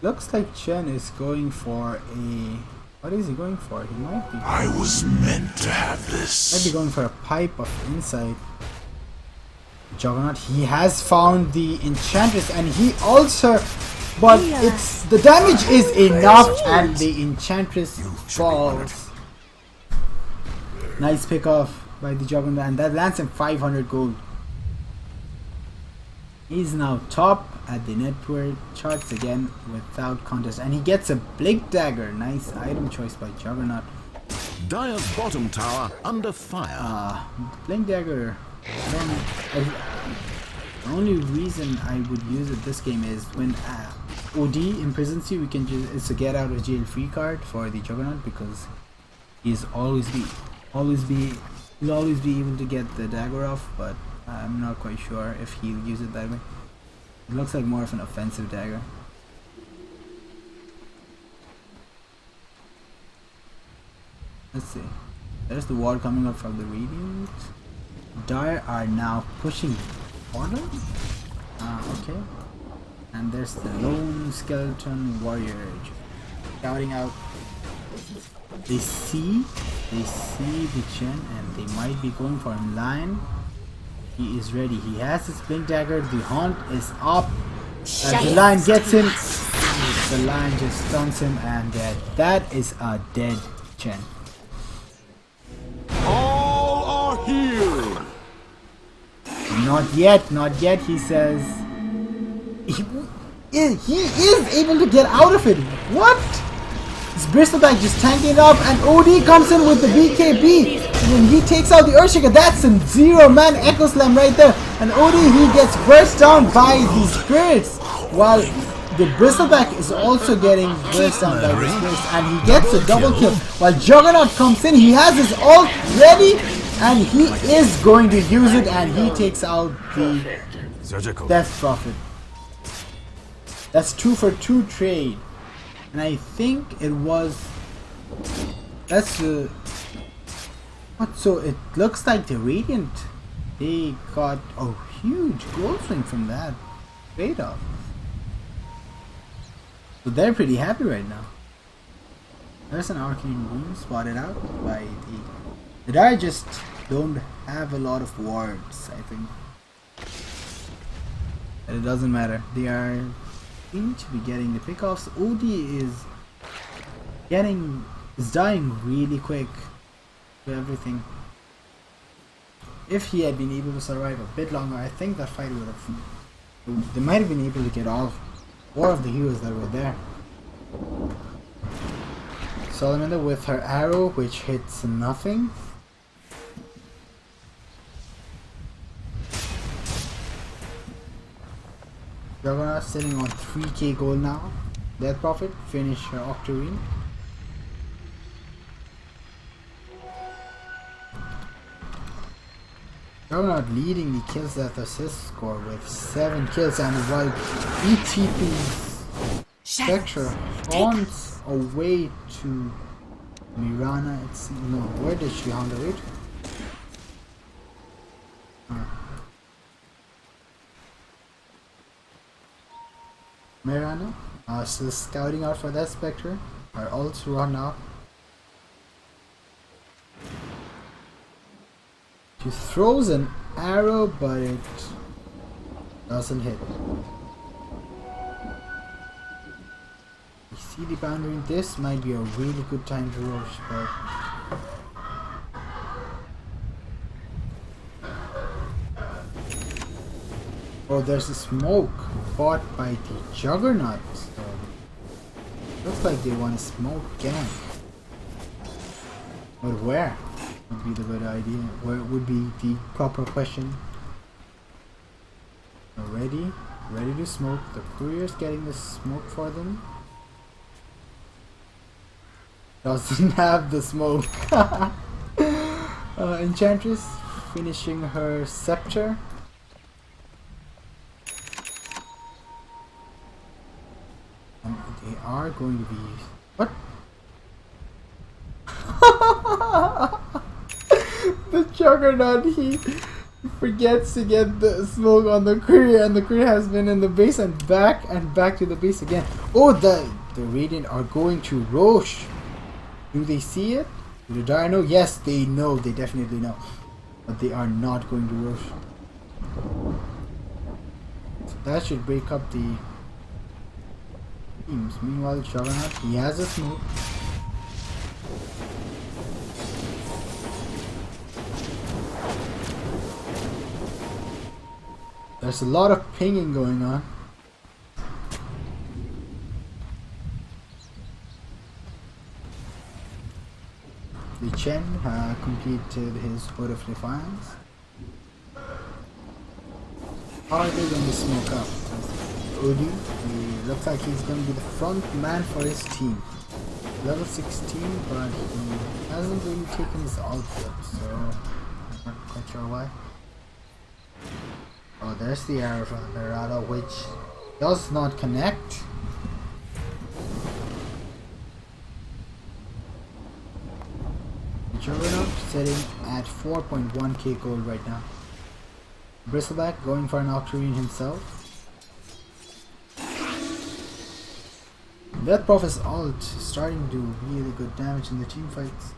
Looks like Chen is going for a... What is he going for? He might be I was meant to have this. going for a Pipe of Insight. Juggernaut, he has found the Enchantress, and he also... But it's the damage is enough, and the Enchantress falls. Nice pick off by the Juggernaut, and that lands him 500 gold. He's now top at the network charts again without contest, and he gets a Blink Dagger. Nice item choice by Juggernaut. Dire's bottom tower under fire. Blink Dagger. The only reason I would use it this game is when OD imprisons you, we can just it's a get out of jail free card for the Juggernaut, because he'll always be able to get the dagger off, but I'm not quite sure if he'll use it that way. It looks like more of an offensive dagger. Let's see. There's the wall coming up from the Radiant. Dire are now pushing forward. Okay. And there's the lone skeleton warrior shouting out. They see the Chen and they might be going for him. Lion, he is ready. He has his blink dagger. The hunt is up. As the lion gets him, the lion just stuns him and dead. That is a dead Chen. All are here. Not yet, he says. He is able to get out of it. What? This Bristleback just tanking it up and OD comes in with the BKB. And then he takes out the Earthshaker. That's a 0-man Echo Slam right there. And OD, he gets burst down by the spirits. While the Bristleback is also getting burst down by the spirits. And he gets a double kill. While Juggernaut comes in, he has his ult ready. And he is going to use it. And he takes out the Death Prophet. That's 2 for 2 trade. And I think it was... That's what? So it looks like the Radiant, they got a huge gold swing from that trade-off. So they're pretty happy right now. There's an Arcane Rune spotted out by the Dire just don't have a lot of wards, I think. But it doesn't matter. They are seem to be getting the pickoffs. OD is dying really quick to everything. If he had been able to survive a bit longer, I think that fight would have... They might have been able to get all 4 of the heroes that were there. Salamander with her arrow, which hits nothing. Juggernaut sitting on 3k gold now. Death Prophet finish her Octarine. Juggernaut leading the kills death assist score with 7 kills, and while ETP's Spectre haunts away to Mirana, where did she haunt away to? Mirana, still scouting out for that Spectre. Her ults run out. She throws an arrow, but it doesn't hit. You see the boundary? This might be a really good time to rush, but oh, there's a smoke bought by the Juggernaut. So looks like they want to smoke again. But where would be the good idea? Where would be the proper question? Ready to smoke. The courier's getting the smoke for them. Doesn't have the smoke. Enchantress finishing her scepter. And they are going to be... What? The Juggernaut, he forgets to get the smoke on the courier, and the courier has been in the base and back to the base again. Oh, the Radiant are going to Roche. Do they see it? Do the Dire know? Yes, they know. They definitely know. But they are not going to Roche. So that should break up the teams. Meanwhile, Juggernaut, he has a smoke. There's a lot of pinging going on. The Chen completed his Vote of Defiance. How are they going to smoke up? Odi, he looks like he's going to be the front man for his team. Level 16, but he hasn't really taken his ult yet, so I'm not quite sure why. Oh, there's the arrow from the Mirada, which does not connect. Juggernaut sitting at 4.1k gold right now. Bristleback going for an Octarine himself. Death Prophet's ult starting to do really good damage in the team fights.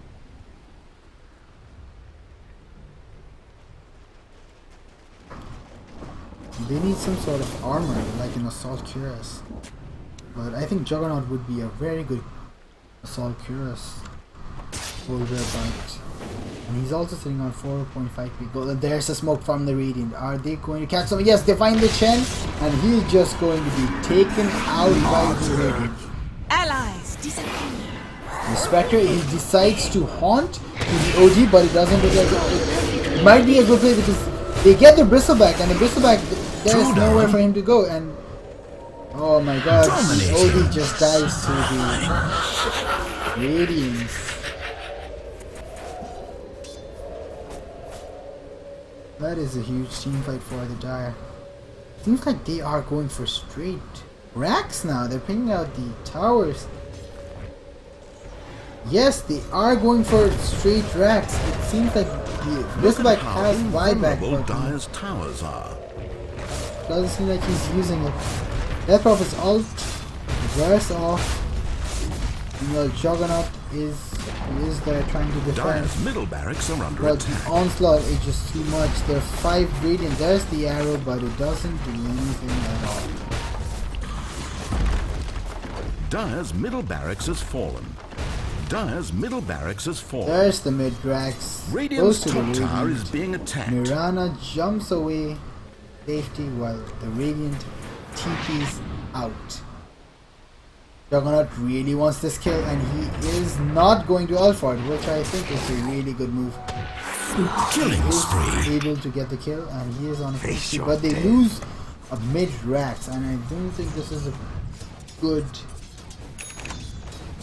They need some sort of armor like an Assault Cuirass. But I think Juggernaut would be a very good Assault Cuirass holder, but and he's also sitting on 4.5k gold. There's a smoke from the Radiant. Are they going to catch someone? Yes, they find the Chen, and he's just going to be taken out by the Radiant. Allies disappear. The Spectre, he decides to haunt to the OG, but it doesn't look like it might be a good play because they get the Bristleback, and the Bristleback, there's nowhere for him to go, and oh my god, the OD just dives to the Radiance. That is a huge team fight for the Dire. Seems like they are going for straight racks now. They're picking out the towers. Yes, they are going for straight racks. It seems like the Bristleback has buyback, but Dire's towers are. doesn't seem like he's using it. Death Prophet's ult wears off. You know, Juggernaut is there trying to defend. Dire's middle barracks are under But the attack. onslaught is just too much. There are 5 Radiant. There's the arrow, but it doesn't do anything at all. Dire's middle barracks has fallen. Dire's middle barracks has fallen. There's the mid-drax. Radiant's Goes to the top tower Radiant. is being attacked. Mirana jumps away safety while the Radiant TP's out. Juggernaut really wants this kill, and he is not going to ult for it, which I think is a really good move. Killing He is spree. able to get the kill, and he is on a Face 50, your but they death. lose a mid-rax, and I don't think this is a good...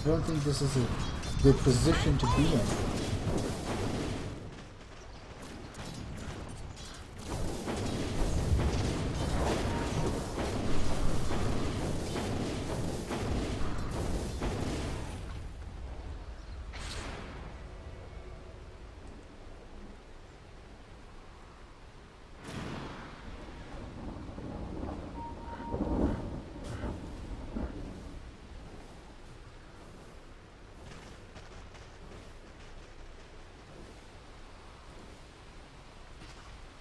I don't think this is a good position to be in.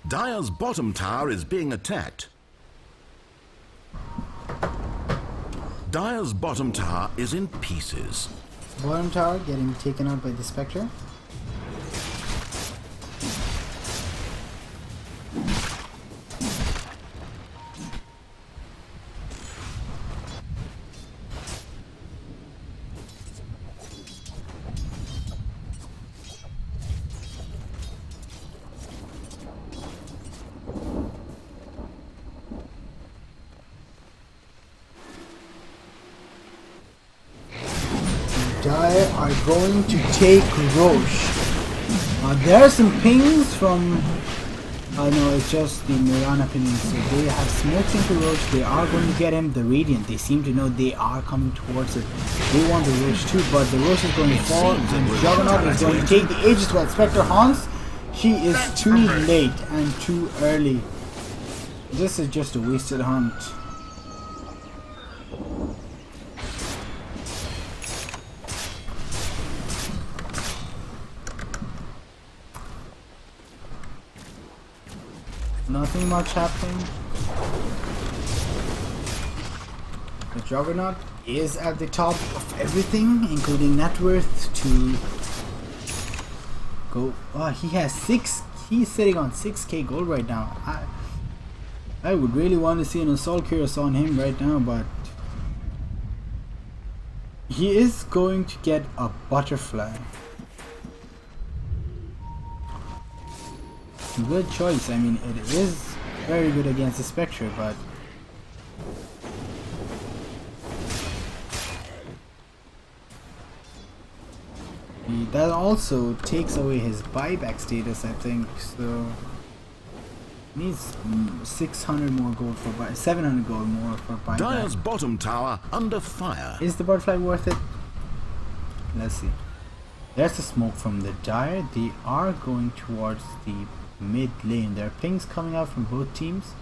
Dire's bottom tower is being attacked. Dire's bottom tower is in pieces. Bottom tower getting taken out by the Spectre. Dire are going to take Roche. There are some pings from... no, it's just the Mirana pings. So they have smoked into Roche. They are going to get him the Radiant. They seem to know they are coming towards it. They want the Roche too, but the Roche is going to fall, and Juggernaut is going to take the Aegis while Spectre haunts. She is too late and too early. This is just a wasted hunt. Nothing much happening. The Juggernaut is at the top of everything, including net worth to go. Oh, he has 6. He's sitting on 6k gold right now. I would really want to see an Assault Cuirass on him right now, but he is going to get a Butterfly. Good choice. I mean, it is very good against the Spectre, but that also takes away his buyback status, I think. So needs 600 more gold for buy, 700 gold more for buyback. Dire's bottom tower under fire. Is the Butterfly worth it? Let's see. There's the smoke from the Dire. They are going towards the mid lane. There are pings coming out from both teams.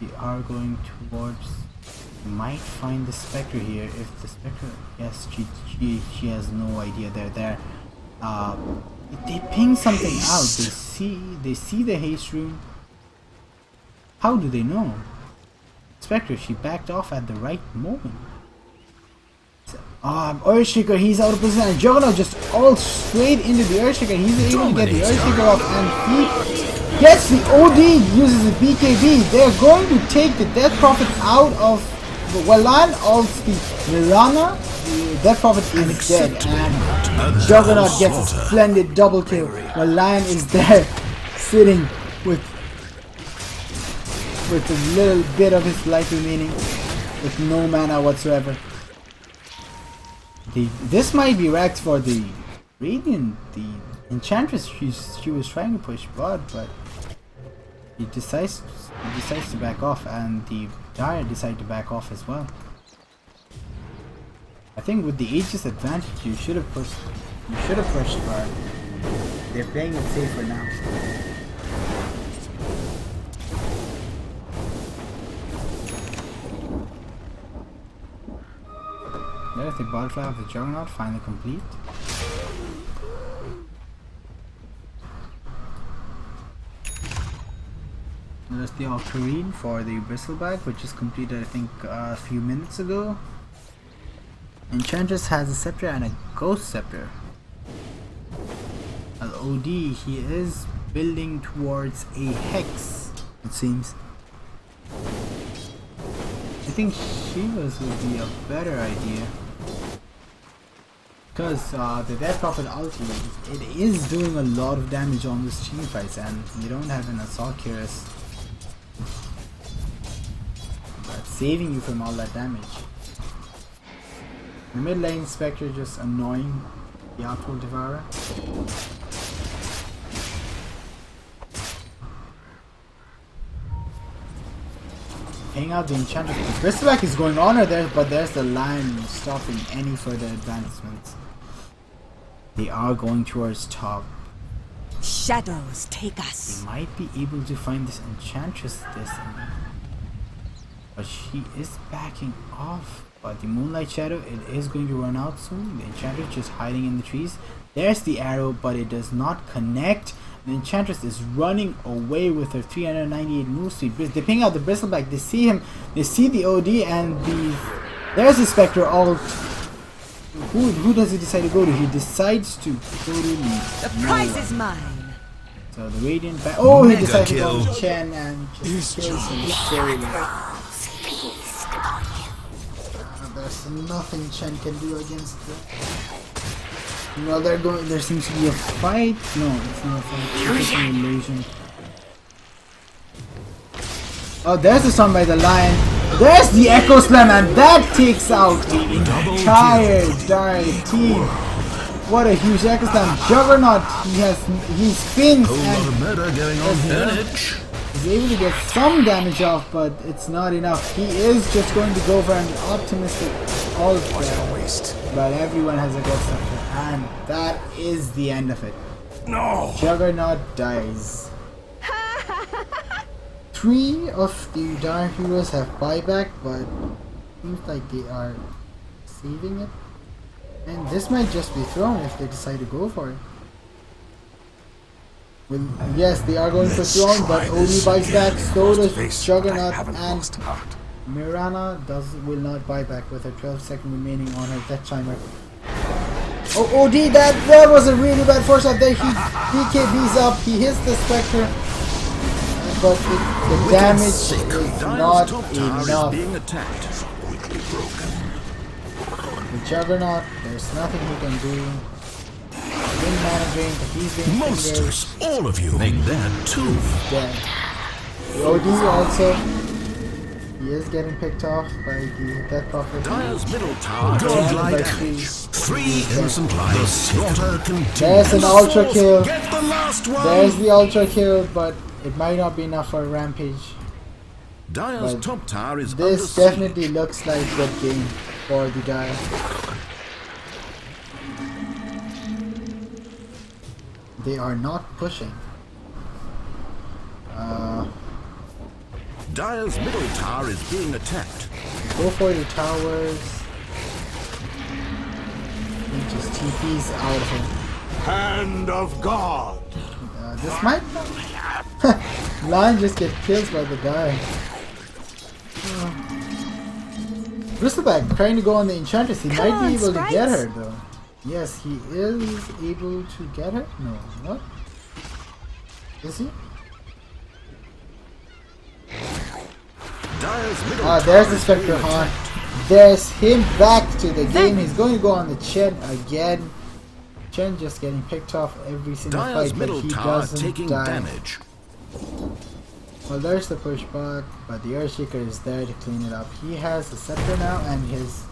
They are going towards... Might find the Spectre here. If the Spectre... Yes, she has no idea they're there. They ping something out. They see the haste rune. How do they know? Spectre, she backed off at the right moment. Earthshaker, he's out of position, and Juggernaut just all straight into the Earthshaker. He's able to get the Earthshaker off, and he gets the OD, uses the BKB. They're going to take the Death Prophet out of the Wallan, also the Mirana. The Death Prophet is dead, and Juggernaut gets a splendid double kill. Wallan is there, sitting with a little bit of his life remaining, with no mana whatsoever. This might be wrecked for the Radiant. The Enchantress, she was trying to push bot, but he decides to back off, and the Dire decide to back off as well. I think with the Aegis advantage, you should have pushed, but they're playing it safer now. There's the butterfly of the Juggernaut, finally complete. There's the Octarine for the Bristleback, which is completed I think a few minutes ago. Enchantress has a Scepter and a Ghost Scepter. OD, he is building towards a Hex, it seems. I think Shivas would be a better idea. Because the Death Prophet ulti, it is doing a lot of damage on this team fights, and you don't have an Assault Cuirass that's saving you from all that damage. The mid lane Spectre just annoying the Outworld Devourer. Hang out the Enchantress. The Bristleback is going on there, but there's the Lion stopping any further advancements. They are going towards top. Shadows take us. They might be able to find this Enchantress but she is backing off. But the Moonlight Shadow, it is going to run out soon. The Enchantress just hiding in the trees. There's the arrow, but it does not connect. The Enchantress is running away with her 398 move speed. They ping out the Bristleback. They see him. They see the OD, and there's the Spectre ult. Who does he decide to go to? He decides to go to The prize is mine. So the Radiant back. Oh, he decided to go to Chen and just kills him slowly. There's nothing Chen can do against them. Well, there seems to be a fight. No, it's not a fight. It's an illusion. Oh, there's the Sun by the Lion. There's the Echo Slam, and that takes out the entire Dire team. What a huge Echo Slam. Juggernaut, he spins and murder going on here. He's able to get some damage off, but it's not enough. He is just going to go for an optimistic ult, but everyone has a Ghost Scepter, and that is the end of it. No! Juggernaut dies. 3 of the Dire heroes have buyback, but seems like they are saving it. And this might just be thrown if they decide to go for it. Well, yes, they are going for throne, but OD buys back, so does Juggernaut, and Mirana will not buy back with her 12 seconds remaining on her death timer. Oh, OD, that was a really bad force out there. He BKBs up, he hits the Spectre, but the damage is not enough. The Juggernaut, there's nothing he can do. Mana drain, but he's being Monsters, all of you. Make that too. Dead. The OD also, he is getting picked off by the Death Prophet. Dire's middle tower don't lie damage. 3 innocent lives. Slaughter continues. There's an ultra kill. Get the last one. There's the ultra kill, but it might not be enough for a rampage. Dire's But top tower is this under definitely siege. looks like a good game for the Dire. they are not pushing. Dire's middle tower is being attacked. Go for your towers. He just TP's out of him. Hand of God. This might Lion just get killed by the guy. Bristleback trying to go on the Enchantress. He might be able to get her though. Yes, he is able to get her. No, what? Is he? Dire's middle Ah, tower there's the is Spectre being Han. attacked. There's him back to the game. He's going to go on the Chen again. Chen just getting picked off every single Dire's fight, but middle he tower doesn't taking die. damage. Well, there's the pushback, but the Earthshaker is there to clean it up. He has the scepter now, and has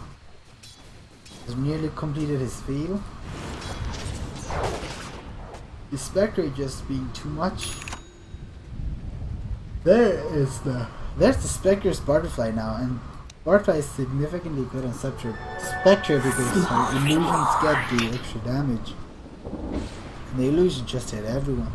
nearly completed his field. The Spectre just being too much. There's the Spectre's Butterfly now, and Butterfly is significantly good on Spectre because her illusions get the extra damage. And the illusion just hit everyone.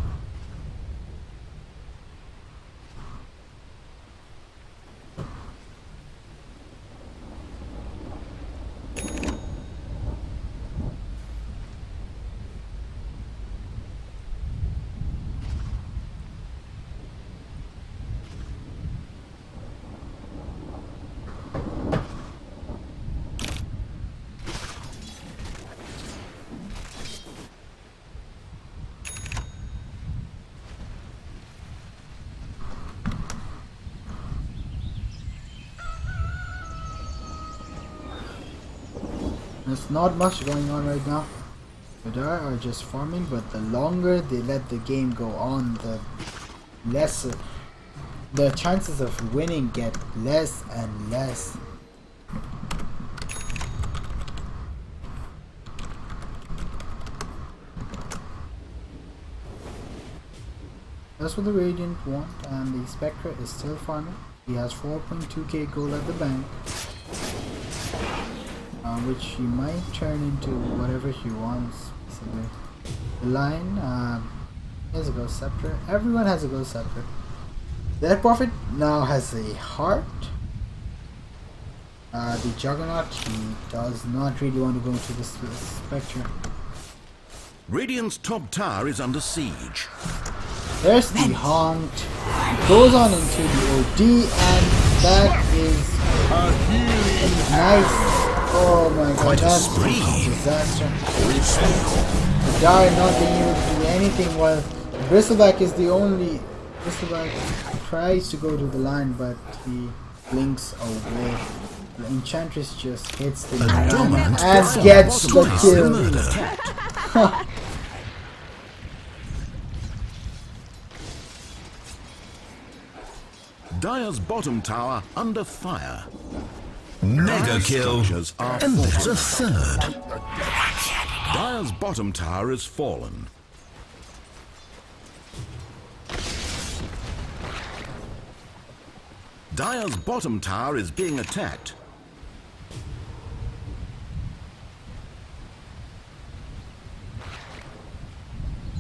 There's not much going on right now. Vidar are just farming, but the longer they let the game go on, the lesser the chances of winning get less and less. That's what the Radiant want, and the Spectre is still farming. He has 4.2k gold at the bank, which he might turn into whatever he wants, basically. The Lion has a Ghost Scepter. Everyone has a Ghost Scepter. That Prophet now has a heart. The Juggernaut, he does not really want to go into the Spectre. Radiant's top tower is under siege. There's the Haunt. He goes on into the OD, and that is nice. Oh my god, Quite a that's spree. a disaster. The Dire not being able to do anything while Bristleback is the only. Bristleback tries to go to the line, but he blinks away. The Enchantress just hits the dominant and performance gets the twice kill. murder. Dire's bottom tower under fire. Mega Dire's kill. structures are And there's a fortified. third. Dire's bottom tower is fallen. Dire's bottom tower is being attacked.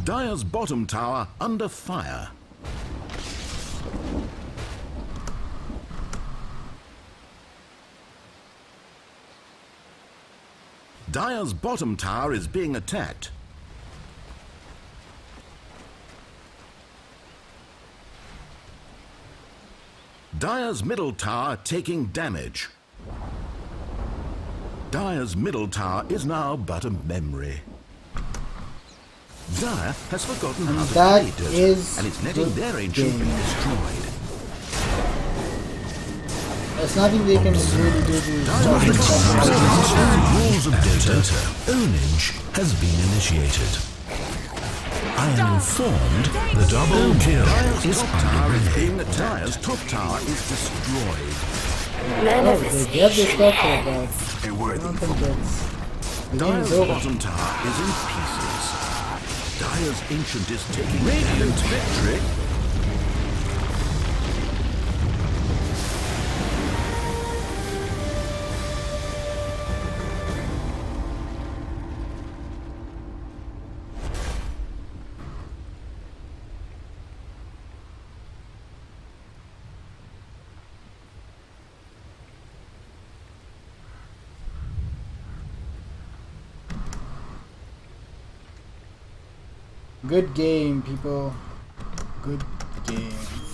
Dire's bottom tower under fire. Dire's bottom tower is being attacked. Dire's middle tower taking damage. Dire's middle tower is now but a memory. Dire has forgotten how to that play Dirty, is and it's letting the their ancient be game. destroyed. There's nothing they can really do to stop Dire's it. Rules of Dota. Ownage has been initiated. I am informed the double kill is Top tower is underway. being attacked. Dire's top tower is destroyed. Oh, they get the Spectre, but I don't think it's... The game Dire's is over. bottom tower is in pieces. Dire's ancient is taking radiant victory. Good game, people. Good game.